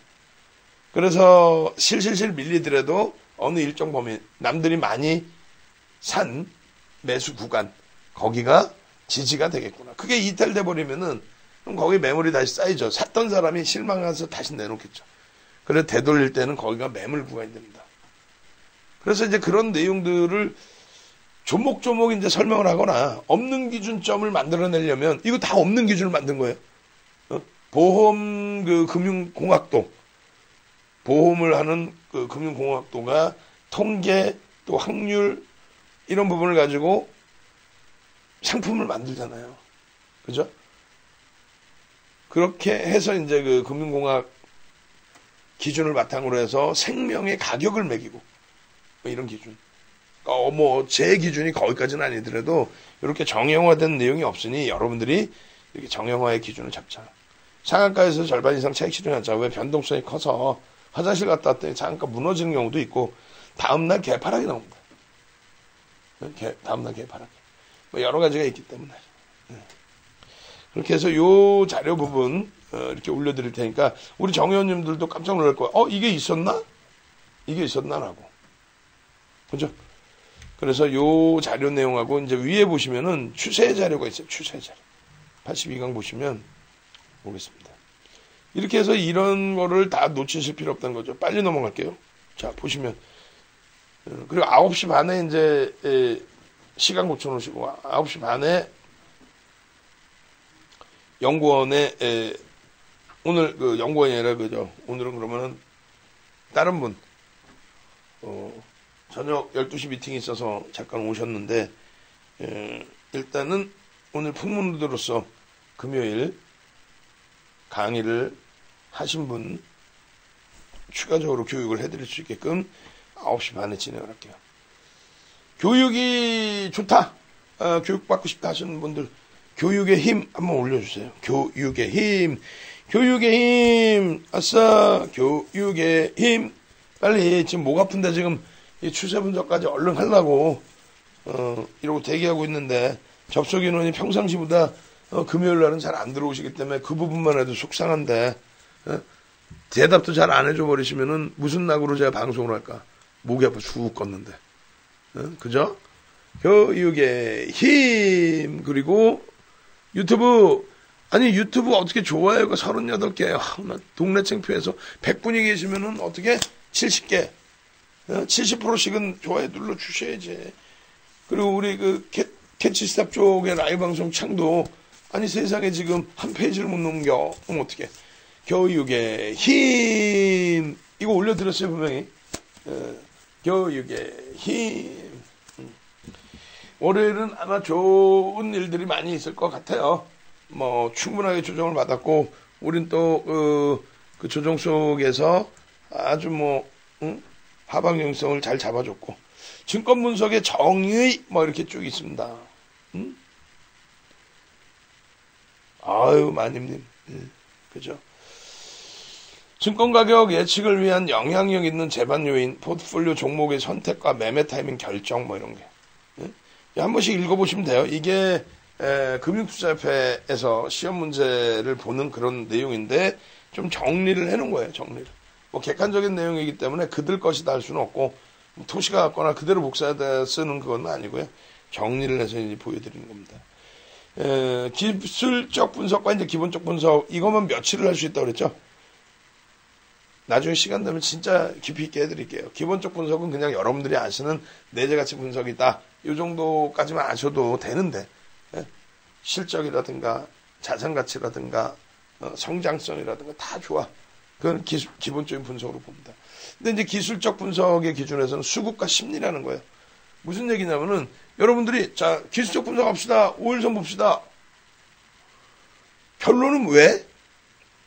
그래서 실실실 밀리더라도 어느 일정 범위, 남들이 많이 산 매수 구간, 거기가 지지가 되겠구나. 그게 이탈돼 버리면은 그럼 거기 매물이 다시 쌓이죠. 샀던 사람이 실망해서 다시 내놓겠죠. 그래서 되돌릴 때는 거기가 매물 구간이 됩니다. 그래서 이제 그런 내용들을 조목조목 이제 설명을 하거나 없는 기준점을 만들어내려면 이거 다 없는 기준을 만든 거예요. 보험 금융공학도, 보험을 하는 금융공학도가 통계 또 확률 이런 부분을 가지고 상품을 만들잖아요. 그죠? 그렇게 해서 이제 그 금융공학 기준을 바탕으로 해서 생명의 가격을 매기고 뭐 이런 기준. 뭐 제 기준이 거기까지는 아니더라도 이렇게 정형화된 내용이 없으니 여러분들이 이렇게 정형화의 기준을 잡자. 상한가에서 절반 이상 차익 실현하자. 왜? 변동성이 커서 화장실 갔다 왔더니 상한가 무너지는 경우도 있고 다음날 개파락이 나옵니다. 다음날 개발하게. 뭐 여러 가지가 있기 때문에. 그렇게 해서 요 자료 부분 이렇게 올려드릴 테니까 우리 정의원님들도 깜짝 놀랄 거야. 이게 있었나? 이게 있었나라고. 그죠? 그래서 요 자료 내용하고 이제 위에 보시면은 추세 자료가 있어요. 추세 자료. 82강 보시면 보겠습니다. 이렇게 해서 이런 거를 다 놓치실 필요 없다는 거죠. 빨리 넘어갈게요. 자, 보시면. 그리고 9시 반에 이제 시간 고쳐놓으시고 9시 반에 연구원에 오늘 그 연구원이 아니라 그죠. 오늘은 그러면은 다른 분 저녁 12시 미팅이 있어서 잠깐 오셨는데 일단은 오늘 풍문으로서 금요일 강의를 하신 분 추가적으로 교육을 해드릴 수 있게끔 9시 반에 진행을 할게요. 교육이 좋다. 교육받고 싶다 하시는 분들 교육의 힘 한번 올려주세요. 교육의 힘. 교육의 힘. 아싸. 교육의 힘. 빨리 지금 목 아픈데 지금 이 추세 분석까지 얼른 하려고 이러고 대기하고 있는데 접속 인원이 평상시보다 금요일 날은 잘 안 들어오시기 때문에 그 부분만 해도 속상한데 대답도 잘 안 해줘 버리시면은 무슨 낙으로 제가 방송을 할까? 목이 아파 쑥 껐는데. 그죠? 교육의 힘. 그리고 유튜브 어떻게 좋아요가 38개. 나 동네 창피해서 100분이 계시면은 어떻게 70개. 70%씩은 좋아요 눌러 주셔야지. 그리고 우리 그 캐치스탑 쪽의 라이브 방송 창도 세상에 지금 한 페이지를 못 넘겨. 그럼 어떻게? 교육의 힘. 이거 올려드렸어요, 분명히. 교육의 힘. 월요일은 아마 좋은 일들이 많이 있을 것 같아요. 뭐, 충분하게 조정을 받았고, 우린 또, 그 조정 속에서 아주 하방형성을 잘 잡아줬고, 증권 분석의 정의, 이렇게 쭉 있습니다. 아유, 마님님. 그죠? 증권 가격 예측을 위한 영향력 있는 재반 요인, 포트폴리오 종목의 선택과 매매 타이밍 결정, 이런 게. 한 번씩 읽어보시면 돼요. 이게, 금융투자협회에서 시험 문제를 보는 그런 내용인데, 좀 정리를 해놓은 거예요, 정리를. 객관적인 내용이기 때문에 그들 것이다 할 수는 없고, 토시가 같거나 그대로 복사해서 쓰는 그건 아니고요. 정리를 해서 이제 보여드리는 겁니다. 기술적 분석과 이제 기본적 분석, 이것만 며칠을 할 수 있다고 그랬죠? 나중에 시간 되면 진짜 깊이 있게 해드릴게요. 기본적 분석은 그냥 여러분들이 아시는 내재가치 분석이다. 이 정도까지만 아셔도 되는데, 실적이라든가 자산가치라든가 성장성이라든가 다 좋아. 그건 기본적인 분석으로 봅니다. 근데 이제 기술적 분석의 기준에서는 수급과 심리라는 거예요. 무슨 얘기냐면은 여러분들이 자 기술적 분석합시다. 5일선 봅시다. 결론은 왜?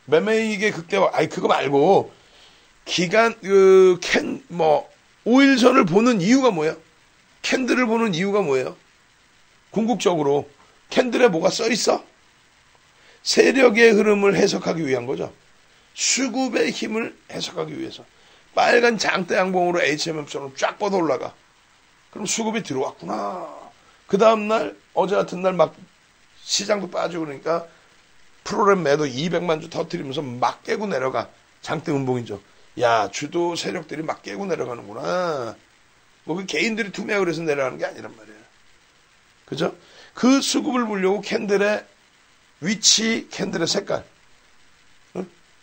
매매이익의 극대화. 그거 말고 기간 5일선을 보는 이유가 뭐예요? 캔들을 보는 이유가 뭐예요? 궁극적으로 캔들에 뭐가 써 있어? 세력의 흐름을 해석하기 위한 거죠. 수급의 힘을 해석하기 위해서. 빨간 장대 양봉으로 HMM처럼 쫙 뻗어 올라가. 그럼 수급이 들어왔구나. 그 다음날 어제 같은 날 막 시장도 빠지고 그러니까 프로그램 매도 200만 주 터뜨리면서 막 깨고 내려가. 장대 음봉이죠. 야, 주도 세력들이 막 깨고 내려가는구나. 그 개인들이 투매하고 그래서 내려가는 게 아니란 말이에요. 그죠? 그 수급을 보려고 캔들의 위치, 캔들의 색깔.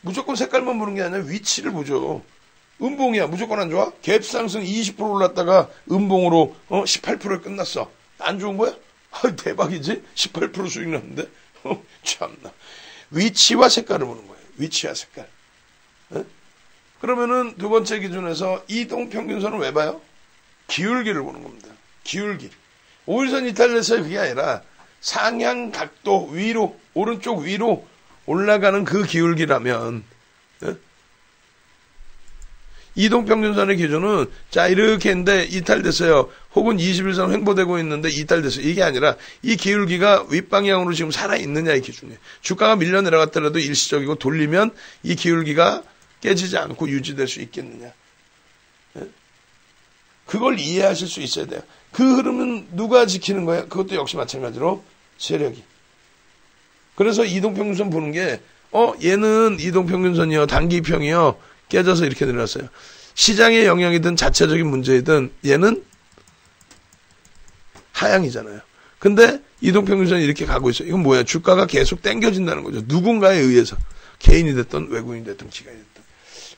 무조건 색깔만 보는 게 아니라 위치를 보죠. 음봉이야. 무조건 안 좋아? 갭 상승 20% 올랐다가 음봉으로 18%에 끝났어. 안 좋은 거야? 대박이지? 18% 수익 났는데? 참나. 위치와 색깔을 보는 거예요. 위치와 색깔. 그러면은 두 번째 기준에서 이동평균선은 왜 봐요? 기울기를 보는 겁니다. 기울기. 5일선 이탈돼서 그게 아니라 상향 각도 위로, 오른쪽 위로 올라가는 그 기울기라면, 이동평균선의 기준은, 자, 이렇게 했는데 이탈됐어요. 혹은 21선 횡보되고 있는데 이탈됐어요. 이게 아니라 이 기울기가 윗방향으로 지금 살아있느냐, 이 기준이에요. 주가가 밀려 내려갔더라도 일시적이고 돌리면 이 기울기가 깨지지 않고 유지될 수 있겠느냐. 그걸 이해하실 수 있어야 돼요. 그 흐름은 누가 지키는 거야? 그것도 역시 마찬가지로 세력이. 그래서 이동평균선 보는 게 얘는 이동평균선이요, 단기평이요 깨져서 이렇게 내려왔어요. 시장의 영향이든 자체적인 문제이든 얘는 하향이잖아요. 근데 이동평균선이 이렇게 가고 있어요. 이건 뭐야? 주가가 계속 당겨진다는 거죠. 누군가에 의해서. 개인이 됐든 외국인이 됐든 기관이 됐든.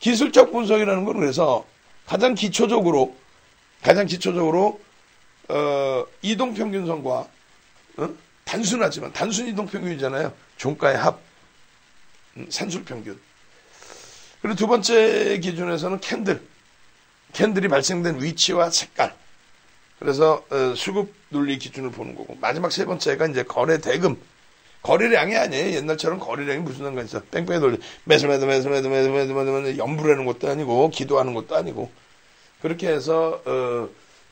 기술적 분석이라는 건 그래서 가장 기초적으로 이동평균선과 단순하지만 단순 이동평균이잖아요. 종가의 합, 산술평균. 그리고 두 번째 기준에서는 캔들이 발생된 위치와 색깔. 그래서 수급 논리 기준을 보는 거고, 마지막 세 번째가 이제 거래 대금. 거래량이 아니에요. 옛날처럼 거래량이 무슨 상관 있어? 뺑뺑이 돌리 매수 연불하는 것도 아니고 기도하는 것도 아니고, 그렇게 해서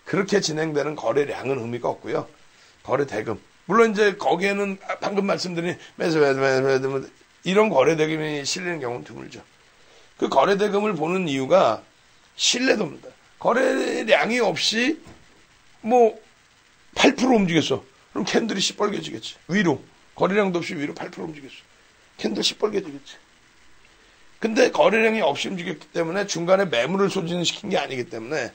그렇게 진행되는 거래량은 의미가 없고요. 거래 대금. 물론 이제 거기에는 방금 말씀드린 매수 이런 거래 대금이 실리는 경우는 드물죠. 그 거래 대금을 보는 이유가 신뢰도입니다. 거래량이 없이 8% 움직였어. 그럼 캔들이 시뻘개지겠지. 위로. 거래량도 없이 위로 8% 움직였어. 캔들 시뻘개지겠지. 근데 거래량이 없이 움직였기 때문에 중간에 매물을 소진시킨 게 아니기 때문에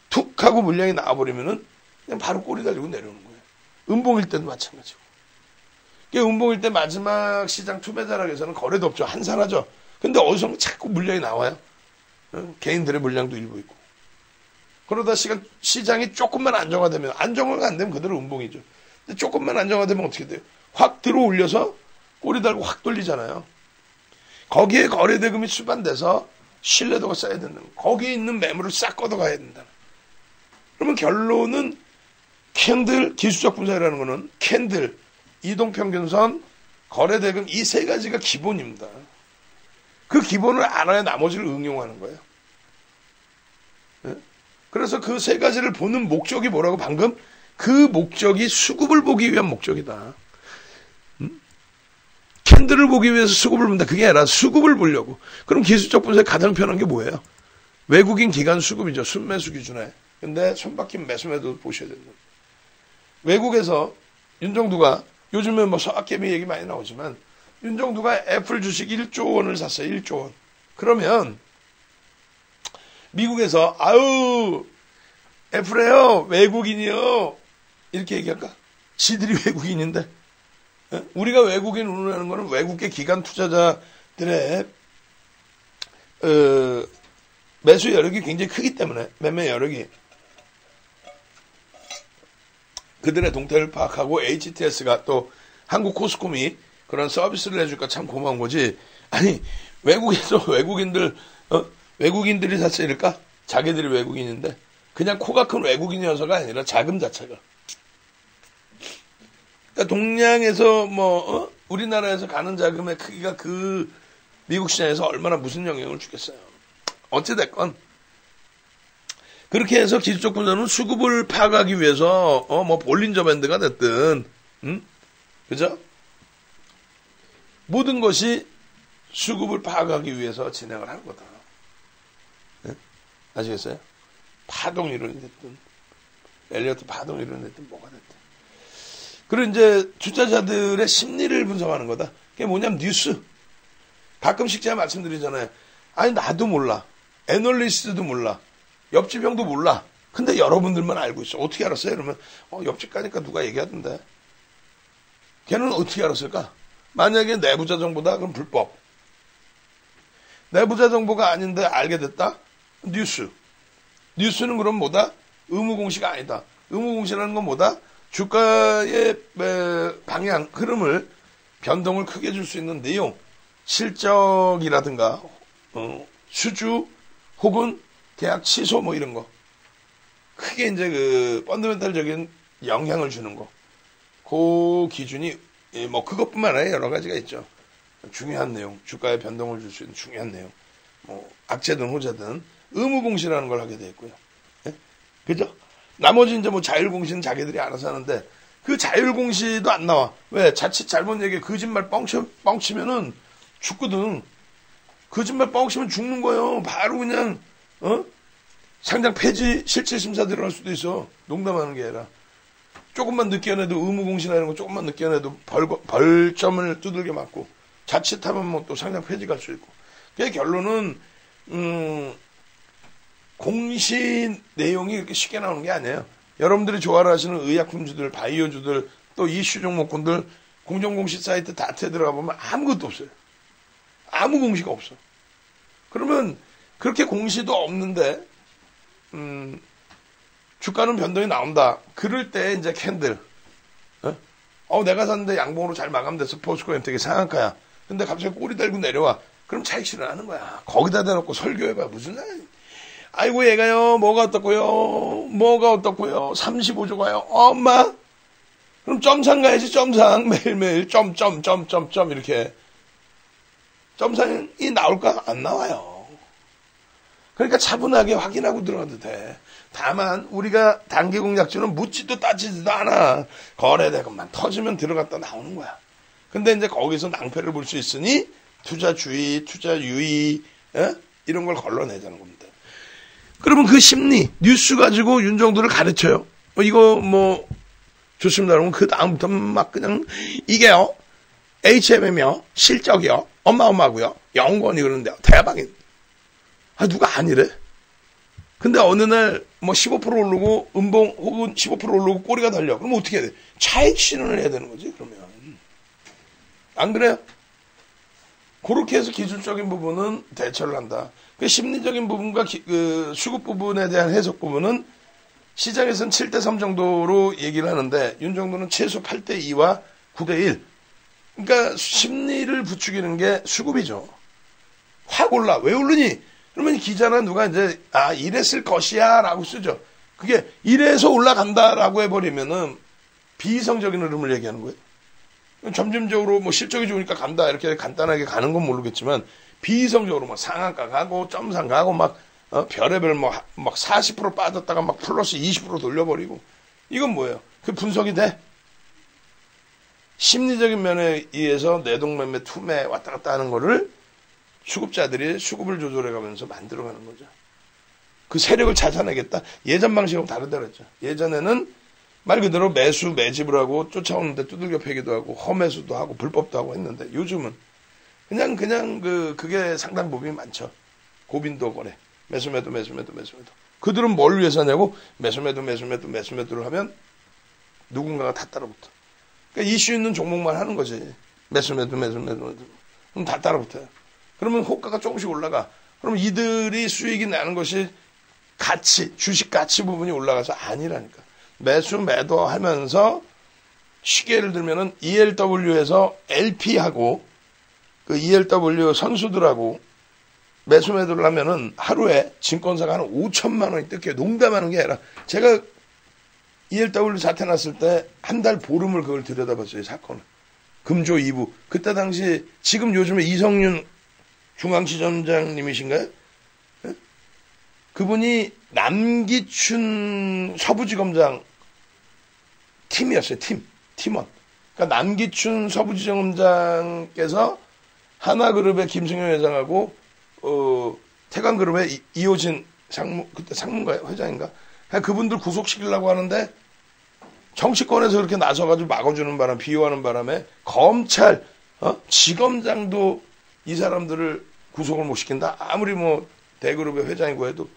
툭 하고 물량이 나와버리면은 그냥 바로 꼬리 달리고 내려오는 거예요. 음봉일 때도 마찬가지고. 음봉일 때 마지막 시장 투매자락에서는 거래도 없죠. 한산하죠. 근데 어디서 자꾸 물량이 나와요. 개인들의 물량도 일부 있고. 그러다 시장이 조금만 안정화되면, 안정화가 안 되면 그대로 음봉이죠. 근데 조금만 안정화되면 어떻게 돼요? 확 들어 올려서 꼬리 달고 확 돌리잖아요. 거기에 거래 대금이 수반돼서 신뢰도가 쌓여야 된다는 거예요. 거기에 있는 매물을 싹 걷어가야 된다. 그러면 결론은 기술적 분석이라는 거는 캔들, 이동평균선, 거래 대금 이 세 가지가 기본입니다. 그 기본을 알아야 나머지를 응용하는 거예요. 그래서 그 세 가지를 보는 목적이 뭐라고? 방금 그 목적이 수급을 보기 위한 목적이다. 캔들을 보기 위해서 수급을 본다. 그게 아니라 수급을 보려고. 그럼 기술적 분석이 가장 편한 게 뭐예요? 외국인 기관 수급이죠. 순매수 기준에. 근데 손바뀐 매수매도 보셔야 된다. 외국에서 윤정두가 요즘에 서학개미 얘기 많이 나오지만 윤정두가 애플 주식 1조 원을 샀어요. 1조 원. 그러면 미국에서 애플에요. 외국인이요. 이렇게 얘기할까? 지들이 외국인인데. 우리가 외국인 운운하는 거는 외국계 기관 투자자들의 매수 여력이 굉장히 크기 때문에, 매매 여력이. 그들의 동태를 파악하고 HTS가 또 한국 코스콤이 그런 서비스를 해줄까 참 고마운 거지. 아니, 외국에서 외국인들이 샀어야 이럴까? 자기들이 외국인인데. 그냥 코가 큰 외국인이어서가 아니라 자금 자체가. 그러니까 동양에서 우리나라에서 가는 자금의 크기가 그 미국 시장에서 얼마나 무슨 영향을 주겠어요. 어찌됐건. 그렇게 해서 기술적 분석은 수급을 파악하기 위해서, 볼린저 밴드가 됐든, 그죠? 모든 것이 수급을 파악하기 위해서 진행을 하는 거다. 네? 아시겠어요? 파동 이론이 됐든, 엘리어트 파동 이론이 됐든, 뭐가 됐든. 그리고 이제 투자자들의 심리를 분석하는 거다. 그게 뭐냐면 뉴스. 가끔씩 제가 말씀드리잖아요. 아니, 나도 몰라. 애널리스트도 몰라. 옆집 형도 몰라. 근데 여러분들만 알고 있어. 어떻게 알았어요? 그러면 옆집 가니까 누가 얘기하던데. 걔는 어떻게 알았을까? 만약에 내부자 정보다 그럼 불법. 내부자 정보가 아닌데 알게 됐다? 뉴스. 뉴스는 그럼 뭐다? 의무공시가 아니다. 의무공시라는 건 뭐다? 주가의 방향, 흐름을, 변동을 크게 줄 수 있는 내용, 실적이라든가 수주 혹은 계약 취소 이런 거. 크게 이제 그 펀더멘탈적인 영향을 주는 거. 그 기준이 그것뿐만 아니라 여러 가지가 있죠. 중요한 내용, 주가의 변동을 줄 수 있는 중요한 내용. 악재든 호재든 의무공시라는 걸 하게 돼 있고요. 네? 그죠? 나머지 이제 자율공시는 자기들이 알아서 하는데 그 자율공시도 안 나와. 왜? 자칫 잘못 얘기해. 거짓말 뻥치면은 죽거든. 거짓말 뻥치면 죽는 거예요. 바로 그냥 상장 폐지 실질 심사 들어갈 수도 있어. 농담하는 게 아니라. 조금만 늦게 해도 의무공시나 이런 거 조금만 늦게 해도 벌점을 두들겨 맞고 자칫하면 뭐 또 상장 폐지 갈 수 있고. 그 결론은 공시 내용이 이렇게 쉽게 나오는 게 아니에요. 여러분들이 좋아라 하시는 의약품주들, 바이오주들, 또 이슈 종목군들 공정공시 사이트 다트에 들어가 보면 아무것도 없어요. 아무 공시가 없어. 그러면 그렇게 공시도 없는데 주가는 변동이 나온다. 그럴 때 이제 캔들. 내가 샀는데 양봉으로 잘 마감돼서 포스코 엔텍이 상한가야. 근데 갑자기 꼬리 달고 내려와. 그럼 차익 실현하는 거야. 거기다 대놓고 설교해봐. 무슨 아이고 얘가요. 뭐가 어떻고요. 35조가요. 엄마. 그럼 점상 가야지. 점상. 매일매일 점 이렇게. 점상이 나올까? 안 나와요. 그러니까 차분하게 확인하고 들어가도 돼. 다만 우리가 단기 공략주는 묻지도 따지지도 않아. 거래대금만 터지면 들어갔다 나오는 거야. 근데 이제 거기서 낭패를 볼 수 있으니 투자주의, 투자유의 이런 걸 걸러내자는 겁니다. 그러면 그 심리, 뉴스 가지고 윤정도를 가르쳐요. 이거 뭐 좋습니다. 그러면 그 다음부터 막 그냥 이게요. HMM이요. 실적이요. 어마어마하고요. 영권이 그러는데요. 대박인. 누가 아니래? 근데 어느 날 뭐 15% 오르고 음봉 혹은 15% 오르고 꼬리가 달려. 그럼 어떻게 해야 돼? 차익 실현을 해야 되는 거지 그러면. 안 그래요? 그렇게 해서 기술적인 부분은 대처를 한다. 그 심리적인 부분과 그 수급 부분에 대한 해석 부분은 시장에서는 7대3 정도로 얘기를 하는데 윤정도는 최소 8대2와 9대1. 그러니까 심리를 부추기는 게 수급이죠. 확 올라. 왜 오르니? 그러면 기자나 누가 이제 이랬을 것이야 라고 쓰죠. 그게 이래서 올라간다라고 해버리면은 비이성적인 흐름을 얘기하는 거예요. 점진적으로 뭐 실적이 좋으니까 간다 이렇게 간단하게 가는 건 모르겠지만 비이성적으로 막 상한가 가고 점상 가고 막 별의별 막 40% 빠졌다가 막 플러스 20% 돌려버리고 이건 뭐예요? 그 분석이 돼? 심리적인 면에 의해서 내동매매 투매 왔다 갔다 하는 거를 수급자들이 수급을 조절해가면서 만들어가는 거죠. 그 세력을 찾아내겠다. 예전 방식하고 다르다 그랬죠. 예전에는 말 그대로 매수 매집을 하고 쫓아오는데 두들겨 패기도 하고 험매수도 하고 불법도 하고 했는데 요즘은 그냥 그게 상당 부분이 많죠. 고빈도 거래. 매수매도. 그들은 뭘 위해서 하냐고 매수매도를 하면 누군가가 다 따라붙어. 그러니까 이슈 있는 종목만 하는 거지. 매수매도. 그럼 다 따라붙어요. 그러면 호가가 조금씩 올라가. 그럼 이들이 수익이 나는 것이 주식 가치 부분이 올라가서 아니라니까. 매수 매도 하면서 쉽게 예를 들면은 ELW에서 LP하고 그 ELW 선수들하고 매수 매도를 하면은 하루에 증권사가 한 5천만 원이 뜯겨요. 농담하는 게 아니라 제가 ELW 사태 났을 때 한 달 보름을 그걸 들여다봤어요. 사건을. 금조 2부. 그때 당시 지금 요즘에 이성윤 중앙지점장님이신가요? 네? 그분이 남기춘 서부지검장 팀이었어요. 팀원. 그러니까 남기춘 서부지검장께서 하나그룹의 김승현 회장하고 태광그룹의 이호진 그때 상무인가요? 회장인가? 그분들 구속시키려고 하는데 정치권에서 그렇게 나서가지고 막아주는 바람, 비호하는 바람에 검찰, 지검장도 이 사람들을 구속을 못 시킨다? 아무리 뭐 대그룹의 회장이고 해도.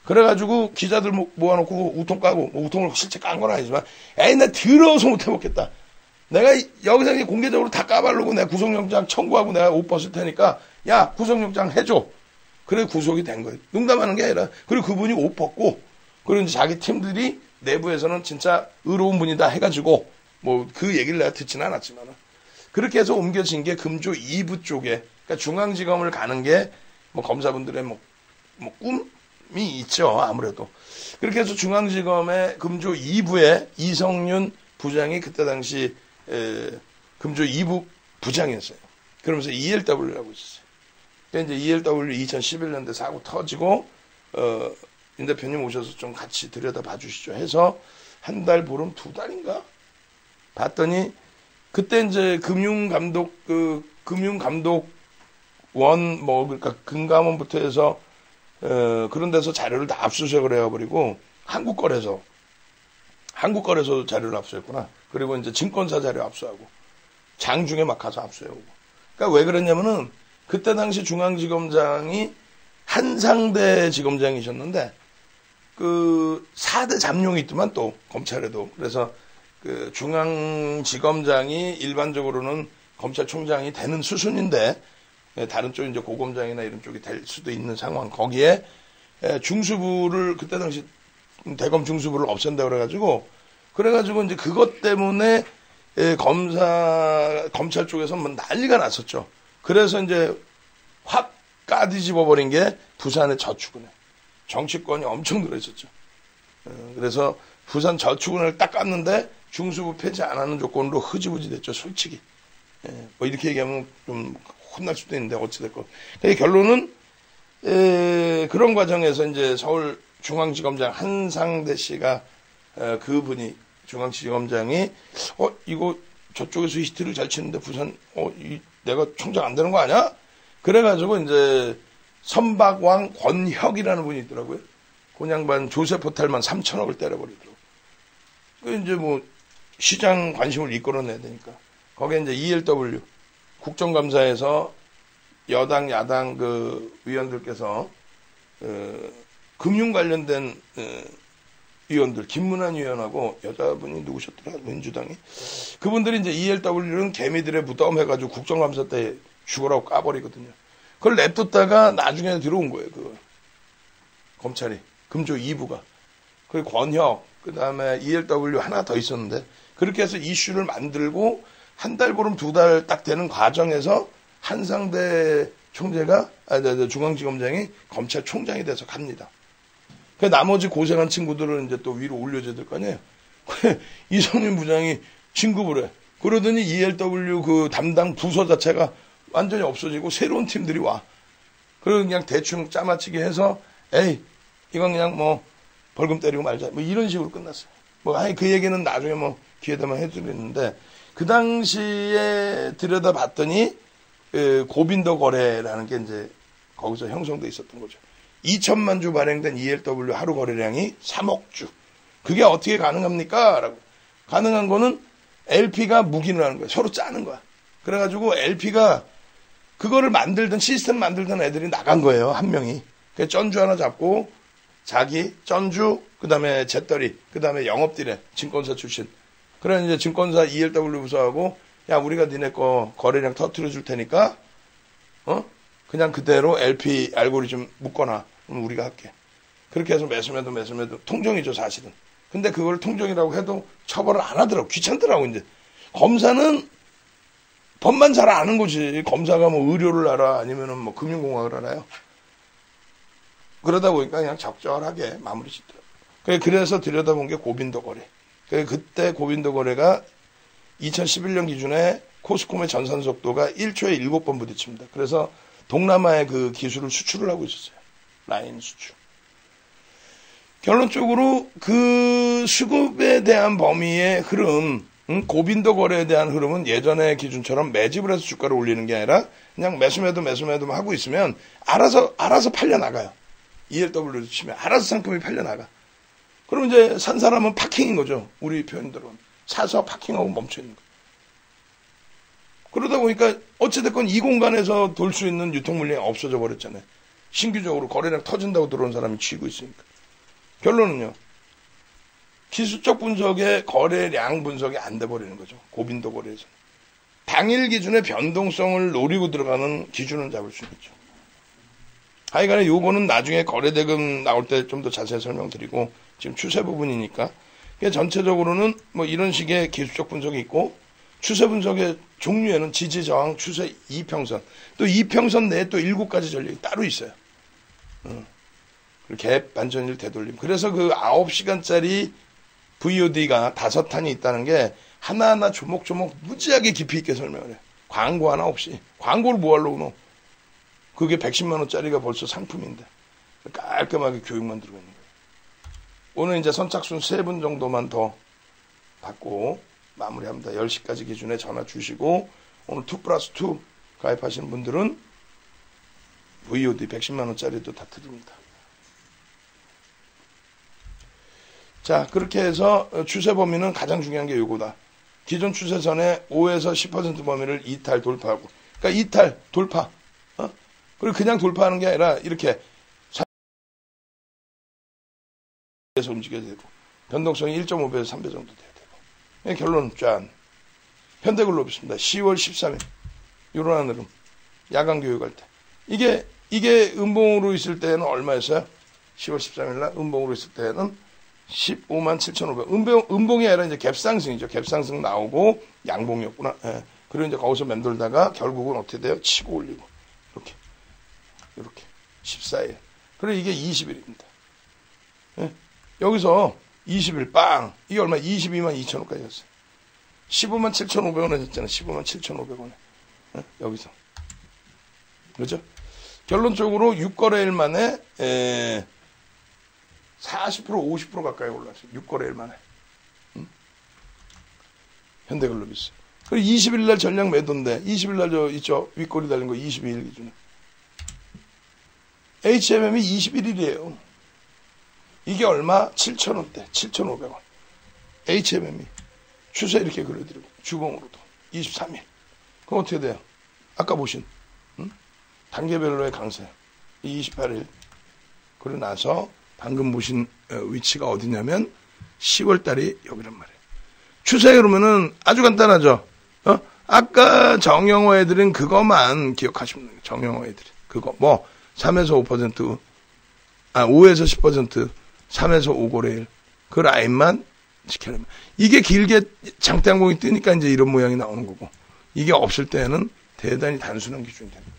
그래가지고 기자들 모아놓고 우통 까고, 우통을 실제 깐 건 아니지만, 나 더러워서 못 해먹겠다. 내가 여기서 공개적으로 다 까발르고 내가 구속영장 청구하고 내가 옷 벗을 테니까, 야, 구속영장 해줘. 그래 구속이 된 거예요. 농담하는 게 아니라. 그리고 그분이 옷 벗고, 그리고 이제 자기 팀들이 내부에서는 진짜 의로운 분이다 해가지고, 뭐 그 얘기를 내가 듣지는 않았지만, 그렇게 해서 옮겨진 게 금조 2부 쪽에, 그러니까 중앙지검을 가는 게 뭐 검사분들의 뭐 꿈이 있죠. 아무래도. 그렇게 해서 중앙지검의 금조 2부에 이성윤 부장이 그때 당시 금조 2부 부장이었어요. 그러면서 ELW를 하고 있었어요. 그러니까 이제 ELW 2011년대 사고 터지고 윤 대표님 오셔서 좀 같이 들여다봐 주시죠 해서 한 달 보름 2달인가 봤더니 그때 이제 금융감독원 그러니까 금감원부터 해서 그런 데서 자료를 다 압수수색을 해버리고 한국거래소 자료를 압수했구나. 그리고 이제 증권사 자료 압수하고 장중에 막 가서 압수해오고. 그러니까 왜 그랬냐면은 그때 당시 중앙지검장이 한상대 지검장이셨는데 그 4대 잠룡이 있더만 또 검찰에도. 그래서 그 중앙지검장이 일반적으로는 검찰총장이 되는 수순인데 다른 쪽 이제 고검장이나 이런 쪽이 될 수도 있는 상황. 거기에 중수부를 그때 당시 대검 중수부를 없앤다 그래가지고 이제 그것 때문에 검찰 쪽에서 뭐 난리가 났었죠. 그래서 이제 확 까뒤집어 버린 게 부산의 저축은행. 정치권이 엄청 들어있었죠. 그래서 부산 저축은행을 딱 깠는데 중수부 폐지 안 하는 조건으로 흐지부지 됐죠, 솔직히. 뭐 이렇게 얘기하면 좀 혼날 수도 있는데 어찌됐건. 결론은 그런 과정에서 이제 서울 중앙지검장 한상대 씨가 그분이 중앙지검장이 이거 저쪽에서 히트를 잘 치는데 부산 내가 총장 안 되는 거 아니야? 그래가지고 이제 선박왕 권혁이라는 분이 있더라고요. 곤양반 조셉 호텔만 3천억을 때려버리더라고. 그 이제 뭐 시장 관심을 이끌어내야 되니까 거기에 이제 ELW 국정감사에서 여당 야당 그 위원들께서 금융 관련된 위원들 김문환 위원하고 여자분이 누구셨더라 민주당이 그분들이 이제 ELW는 개미들의 무덤 해가지고 국정감사 때 죽으라고 까버리거든요. 그걸 냅뒀다가 나중에 들어온 거예요. 그 검찰이 금조 2부가 그리고 권혁 그 다음에 ELW 하나 더 있었는데 그렇게 해서 이슈를 만들고 한 달 보름 2달 딱 되는 과정에서 한상대 총재가 중앙지검장이 검찰총장이 돼서 갑니다. 그 나머지 고생한 친구들은 이제 또 위로 올려줘야 될 거 아니에요. 이성윤 부장이 진급을 해. 그러더니 ELW 그 담당 부서 자체가 완전히 없어지고 새로운 팀들이 와. 그리고 그냥 대충 짜맞추기 해서 에이 이건 그냥 뭐 벌금 때리고 말자. 뭐 이런 식으로 끝났어요. 뭐 아니 그 얘기는 나중에 뭐 기회 되면 해드리는데 그 당시에 들여다봤더니 고빈도 거래라는 게 이제 거기서 형성돼 있었던 거죠. 2천만 주 발행된 ELW 하루 거래량이 3억 주. 그게 어떻게 가능합니까? 라고. 가능한 거는 LP가 묵인을 하는 거야. 서로 짜는 거야. 그래가지고 LP가 그거를 만들던 시스템 만들던 애들이 나간 거예요. 한 명이. 그 전주 하나 잡고 자기 전주 그다음에 재떨이 그다음에 영업디래 증권사 출신. 그래 이제 증권사 ELW 부서하고 야 우리가 니네 거 거래량 터트려 줄 테니까 그냥 그대로 LP 알고리즘 묶어놔. 그럼 우리가 할게. 그렇게 해서 매수매도 통정이죠 사실은. 근데 그걸 통정이라고 해도 처벌을 안 하더라고. 귀찮더라고 이제. 검사는 법만 잘 아는 거지. 검사가 뭐 의료를 알아 아니면은 뭐 금융공학을 알아요. 그러다 보니까 그냥 적절하게 마무리 짓더라고. 그래서 들여다본 게 고빈도 거래. 그때 고빈도 거래가 2011년 기준에 코스콤의 전산 속도가 1초에 7번 부딪힙니다. 그래서 동남아에 그 기술을 수출을 하고 있었어요. 라인 수출. 결론적으로 그 수급에 대한 범위의 흐름, 고빈도 거래에 대한 흐름은 예전의 기준처럼 매집을 해서 주가를 올리는 게 아니라 그냥 매수매도만 하고 있으면 알아서 팔려나가요. ELW를 치면 알아서 상품이 팔려나가. 그럼 이제 산 사람은 파킹인 거죠. 우리 표현대로는. 사서 파킹하고 멈춰있는 거예요. 그러다 보니까 어찌됐건 이 공간에서 돌 수 있는 유통물량이 없어져 버렸잖아요. 신규적으로 거래량 터진다고 들어온 사람이 쥐고 있으니까. 결론은요. 기술적 분석에 거래량 분석이 안 돼버리는 거죠. 고빈도 거래에서. 당일 기준의 변동성을 노리고 들어가는 기준을 잡을 수 있죠. 하여간에 요거는 나중에 거래대금 나올 때 좀 더 자세히 설명드리고 지금 추세 부분이니까 전체적으로는 뭐 이런 식의 기술적 분석이 있고 추세 분석의 종류에는 지지, 저항, 추세, 이평선 또 이평선 내에 또 7가지 전략이 따로 있어요. 갭, 반전일, 되돌림. 그래서 그 9시간짜리 VOD가 5탄이 있다는 게 하나하나 조목조목 무지하게 깊이 있게 설명을 해요. 광고 하나 없이. 광고를 뭐 하려고 넣어. 그게 110만 원짜리가 벌써 상품인데 깔끔하게 교육만 들어가 있는 거예요. 오늘 이제 선착순 3분 정도만 더 받고 마무리합니다. 10시까지 기준에 전화 주시고 오늘 2+2 가입하시는 분들은 VOD 110만 원짜리도 다 드립니다. 자, 그렇게 해서 추세 범위는 가장 중요한 게 요거다. 기존 추세선의 5에서 10% 범위를 이탈 돌파하고. 그러니까 이탈, 돌파. 그리고 그냥 돌파하는 게 아니라 이렇게 에서 움직여야 되고 변동성이 1.5배에서 3배 정도 돼야 되고. 결론은 짠. 현대글로비스입니다. 10월 13일. 요런 흐름. 야간 교육할 때. 이게 음봉으로 있을 때는 얼마였어요? 10월 13일 날 음봉으로 있을 때는 15만 7,500. 음봉이 아니라 이제 갭상승이죠. 갭상승 나오고 양봉이었구나. 예. 그리고 이제 거기서 맴돌다가 결국은 어떻게 돼요? 치고 올리고. 이렇게. 14일. 그리고 이게 20일입니다. 예. 여기서 20일 빵. 이게 얼마? 22만 2천원까지 였어요. 15만 7,500원 했잖아요. 15만 7,500원에. 예? 여기서. 그죠? 결론적으로 6거래일 만에 40% 50% 가까이 올랐어요. 6거래일 만에. 현대글로비스. 그리고 20일 날 전량 매도인데 20일 날 저 있죠. 윗꼬리 달린 거 22일 기준에. HMM이 21일이에요. 이게 얼마? 7,000원대. 7,500원. HMM이. 추세 이렇게 그려드리고 주봉으로도 23일. 그럼 어떻게 돼요? 아까 보신 단계별로의 강세. 28일. 그러고 나서 방금 보신 위치가 어디냐면 10월 달이 여기란 말이에요. 추세 그러면은 아주 간단하죠. 아까 정영호 애들은 그것만 기억하시면 돼요. 정영호 애들이. 그거 뭐 3에서 5%, 5에서 10%, 3에서 5거래일. 그 라인만 지켜내면. 이게 길게 장대항공이 뜨니까 이제 이런 모양이 나오는 거고. 이게 없을 때는 대단히 단순한 기준이 되는 거죠.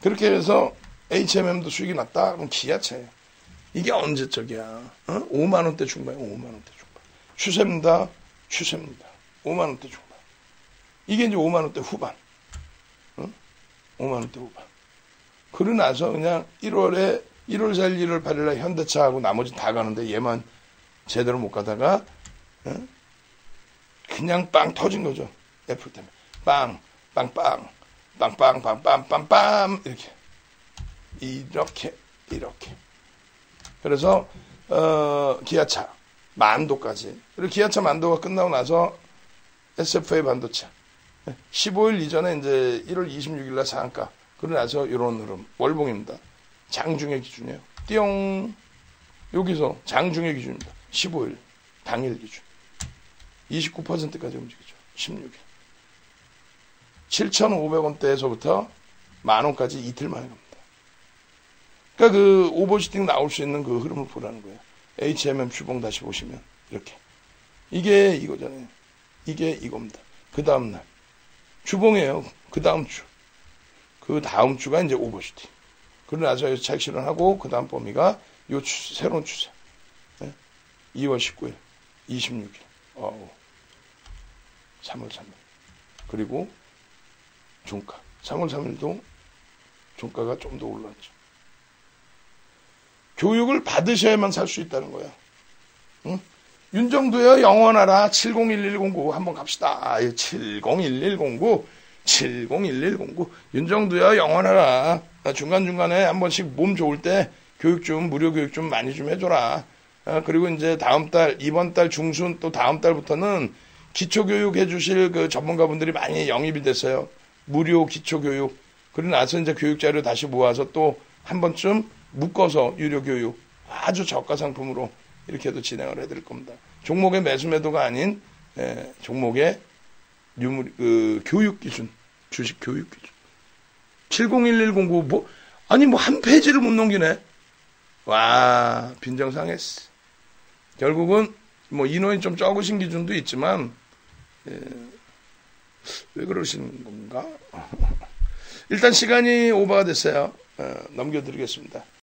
그렇게 해서 HMM도 수익이 났다? 그럼 기아차예요. 이게 언제적이야? 5만원대 중반이에요. 5만원대 중반. 추세입니다. 추세입니다. 5만원대 중반. 이게 이제 5만원대 후반. 5만원대 후반. 그러고 나서 그냥 1월 4일, 1월 8일 날 현대차하고 나머지 다 가는데 얘만 제대로 못 가다가 그냥 빵 터진 거죠. 애플 때문에. 빵, 빵, 빵, 빵, 빵, 빵, 빵, 빵, 빵, 이렇게. 그래서 기아차 만도까지. 그리고 기아차 만도가 끝나고 나서 SFA 반도체 15일 이전에 이제 1월 26일 날 상한가. 그러고 나서 이런 흐름 월봉입니다. 장중의 기준이에요. 띠용. 여기서 장중의 기준입니다. 15일 당일 기준 29%까지 움직이죠. 16일 7,500원대에서부터 만원까지 이틀 만에 갑니다. 그러니까 그 오버슈팅 나올 수 있는 그 흐름을 보라는 거예요. HMM 주봉 다시 보시면 이렇게 이게 이거잖아요. 이게 이겁니다. 그 다음날 주봉이에요. 그 다음 주가 이제 오버슈팅. 그러고 나서 여기서 차익 실현하고 그 다음 범위가 요 새로운 추세. 2월 19일, 26일, 3월 3일. 그리고 종가. 3월 3일도 종가가 좀 더 올랐죠. 교육을 받으셔야만 살 수 있다는 거야. 응? 윤정도요, 영원하라. 701109 한번 갑시다. 701109. 701109. 윤정도요, 영원하라. 중간중간에 한 번씩 몸 좋을 때 교육 좀, 무료 교육 좀 많이 좀 해줘라. 그리고 이제 이번 달 중순 또 다음 달부터는 기초교육 해주실 그 전문가분들이 많이 영입이 됐어요. 무료 기초교육. 그리고 나서 이제 교육자료 다시 모아서 또 한 번쯤 묶어서 유료교육 아주 저가 상품으로 이렇게도 진행을 해드릴 겁니다. 종목의 매수매도가 아닌 종목의 교육 기준, 주식 교육 기준. 701109 뭐 한 페이지를 못 넘기네. 와, 빈정상했어. 결국은 뭐 인원이 좀 적으신 기준도 있지만 왜 그러시는 건가? 일단 시간이 오버가 됐어요. 넘겨드리겠습니다.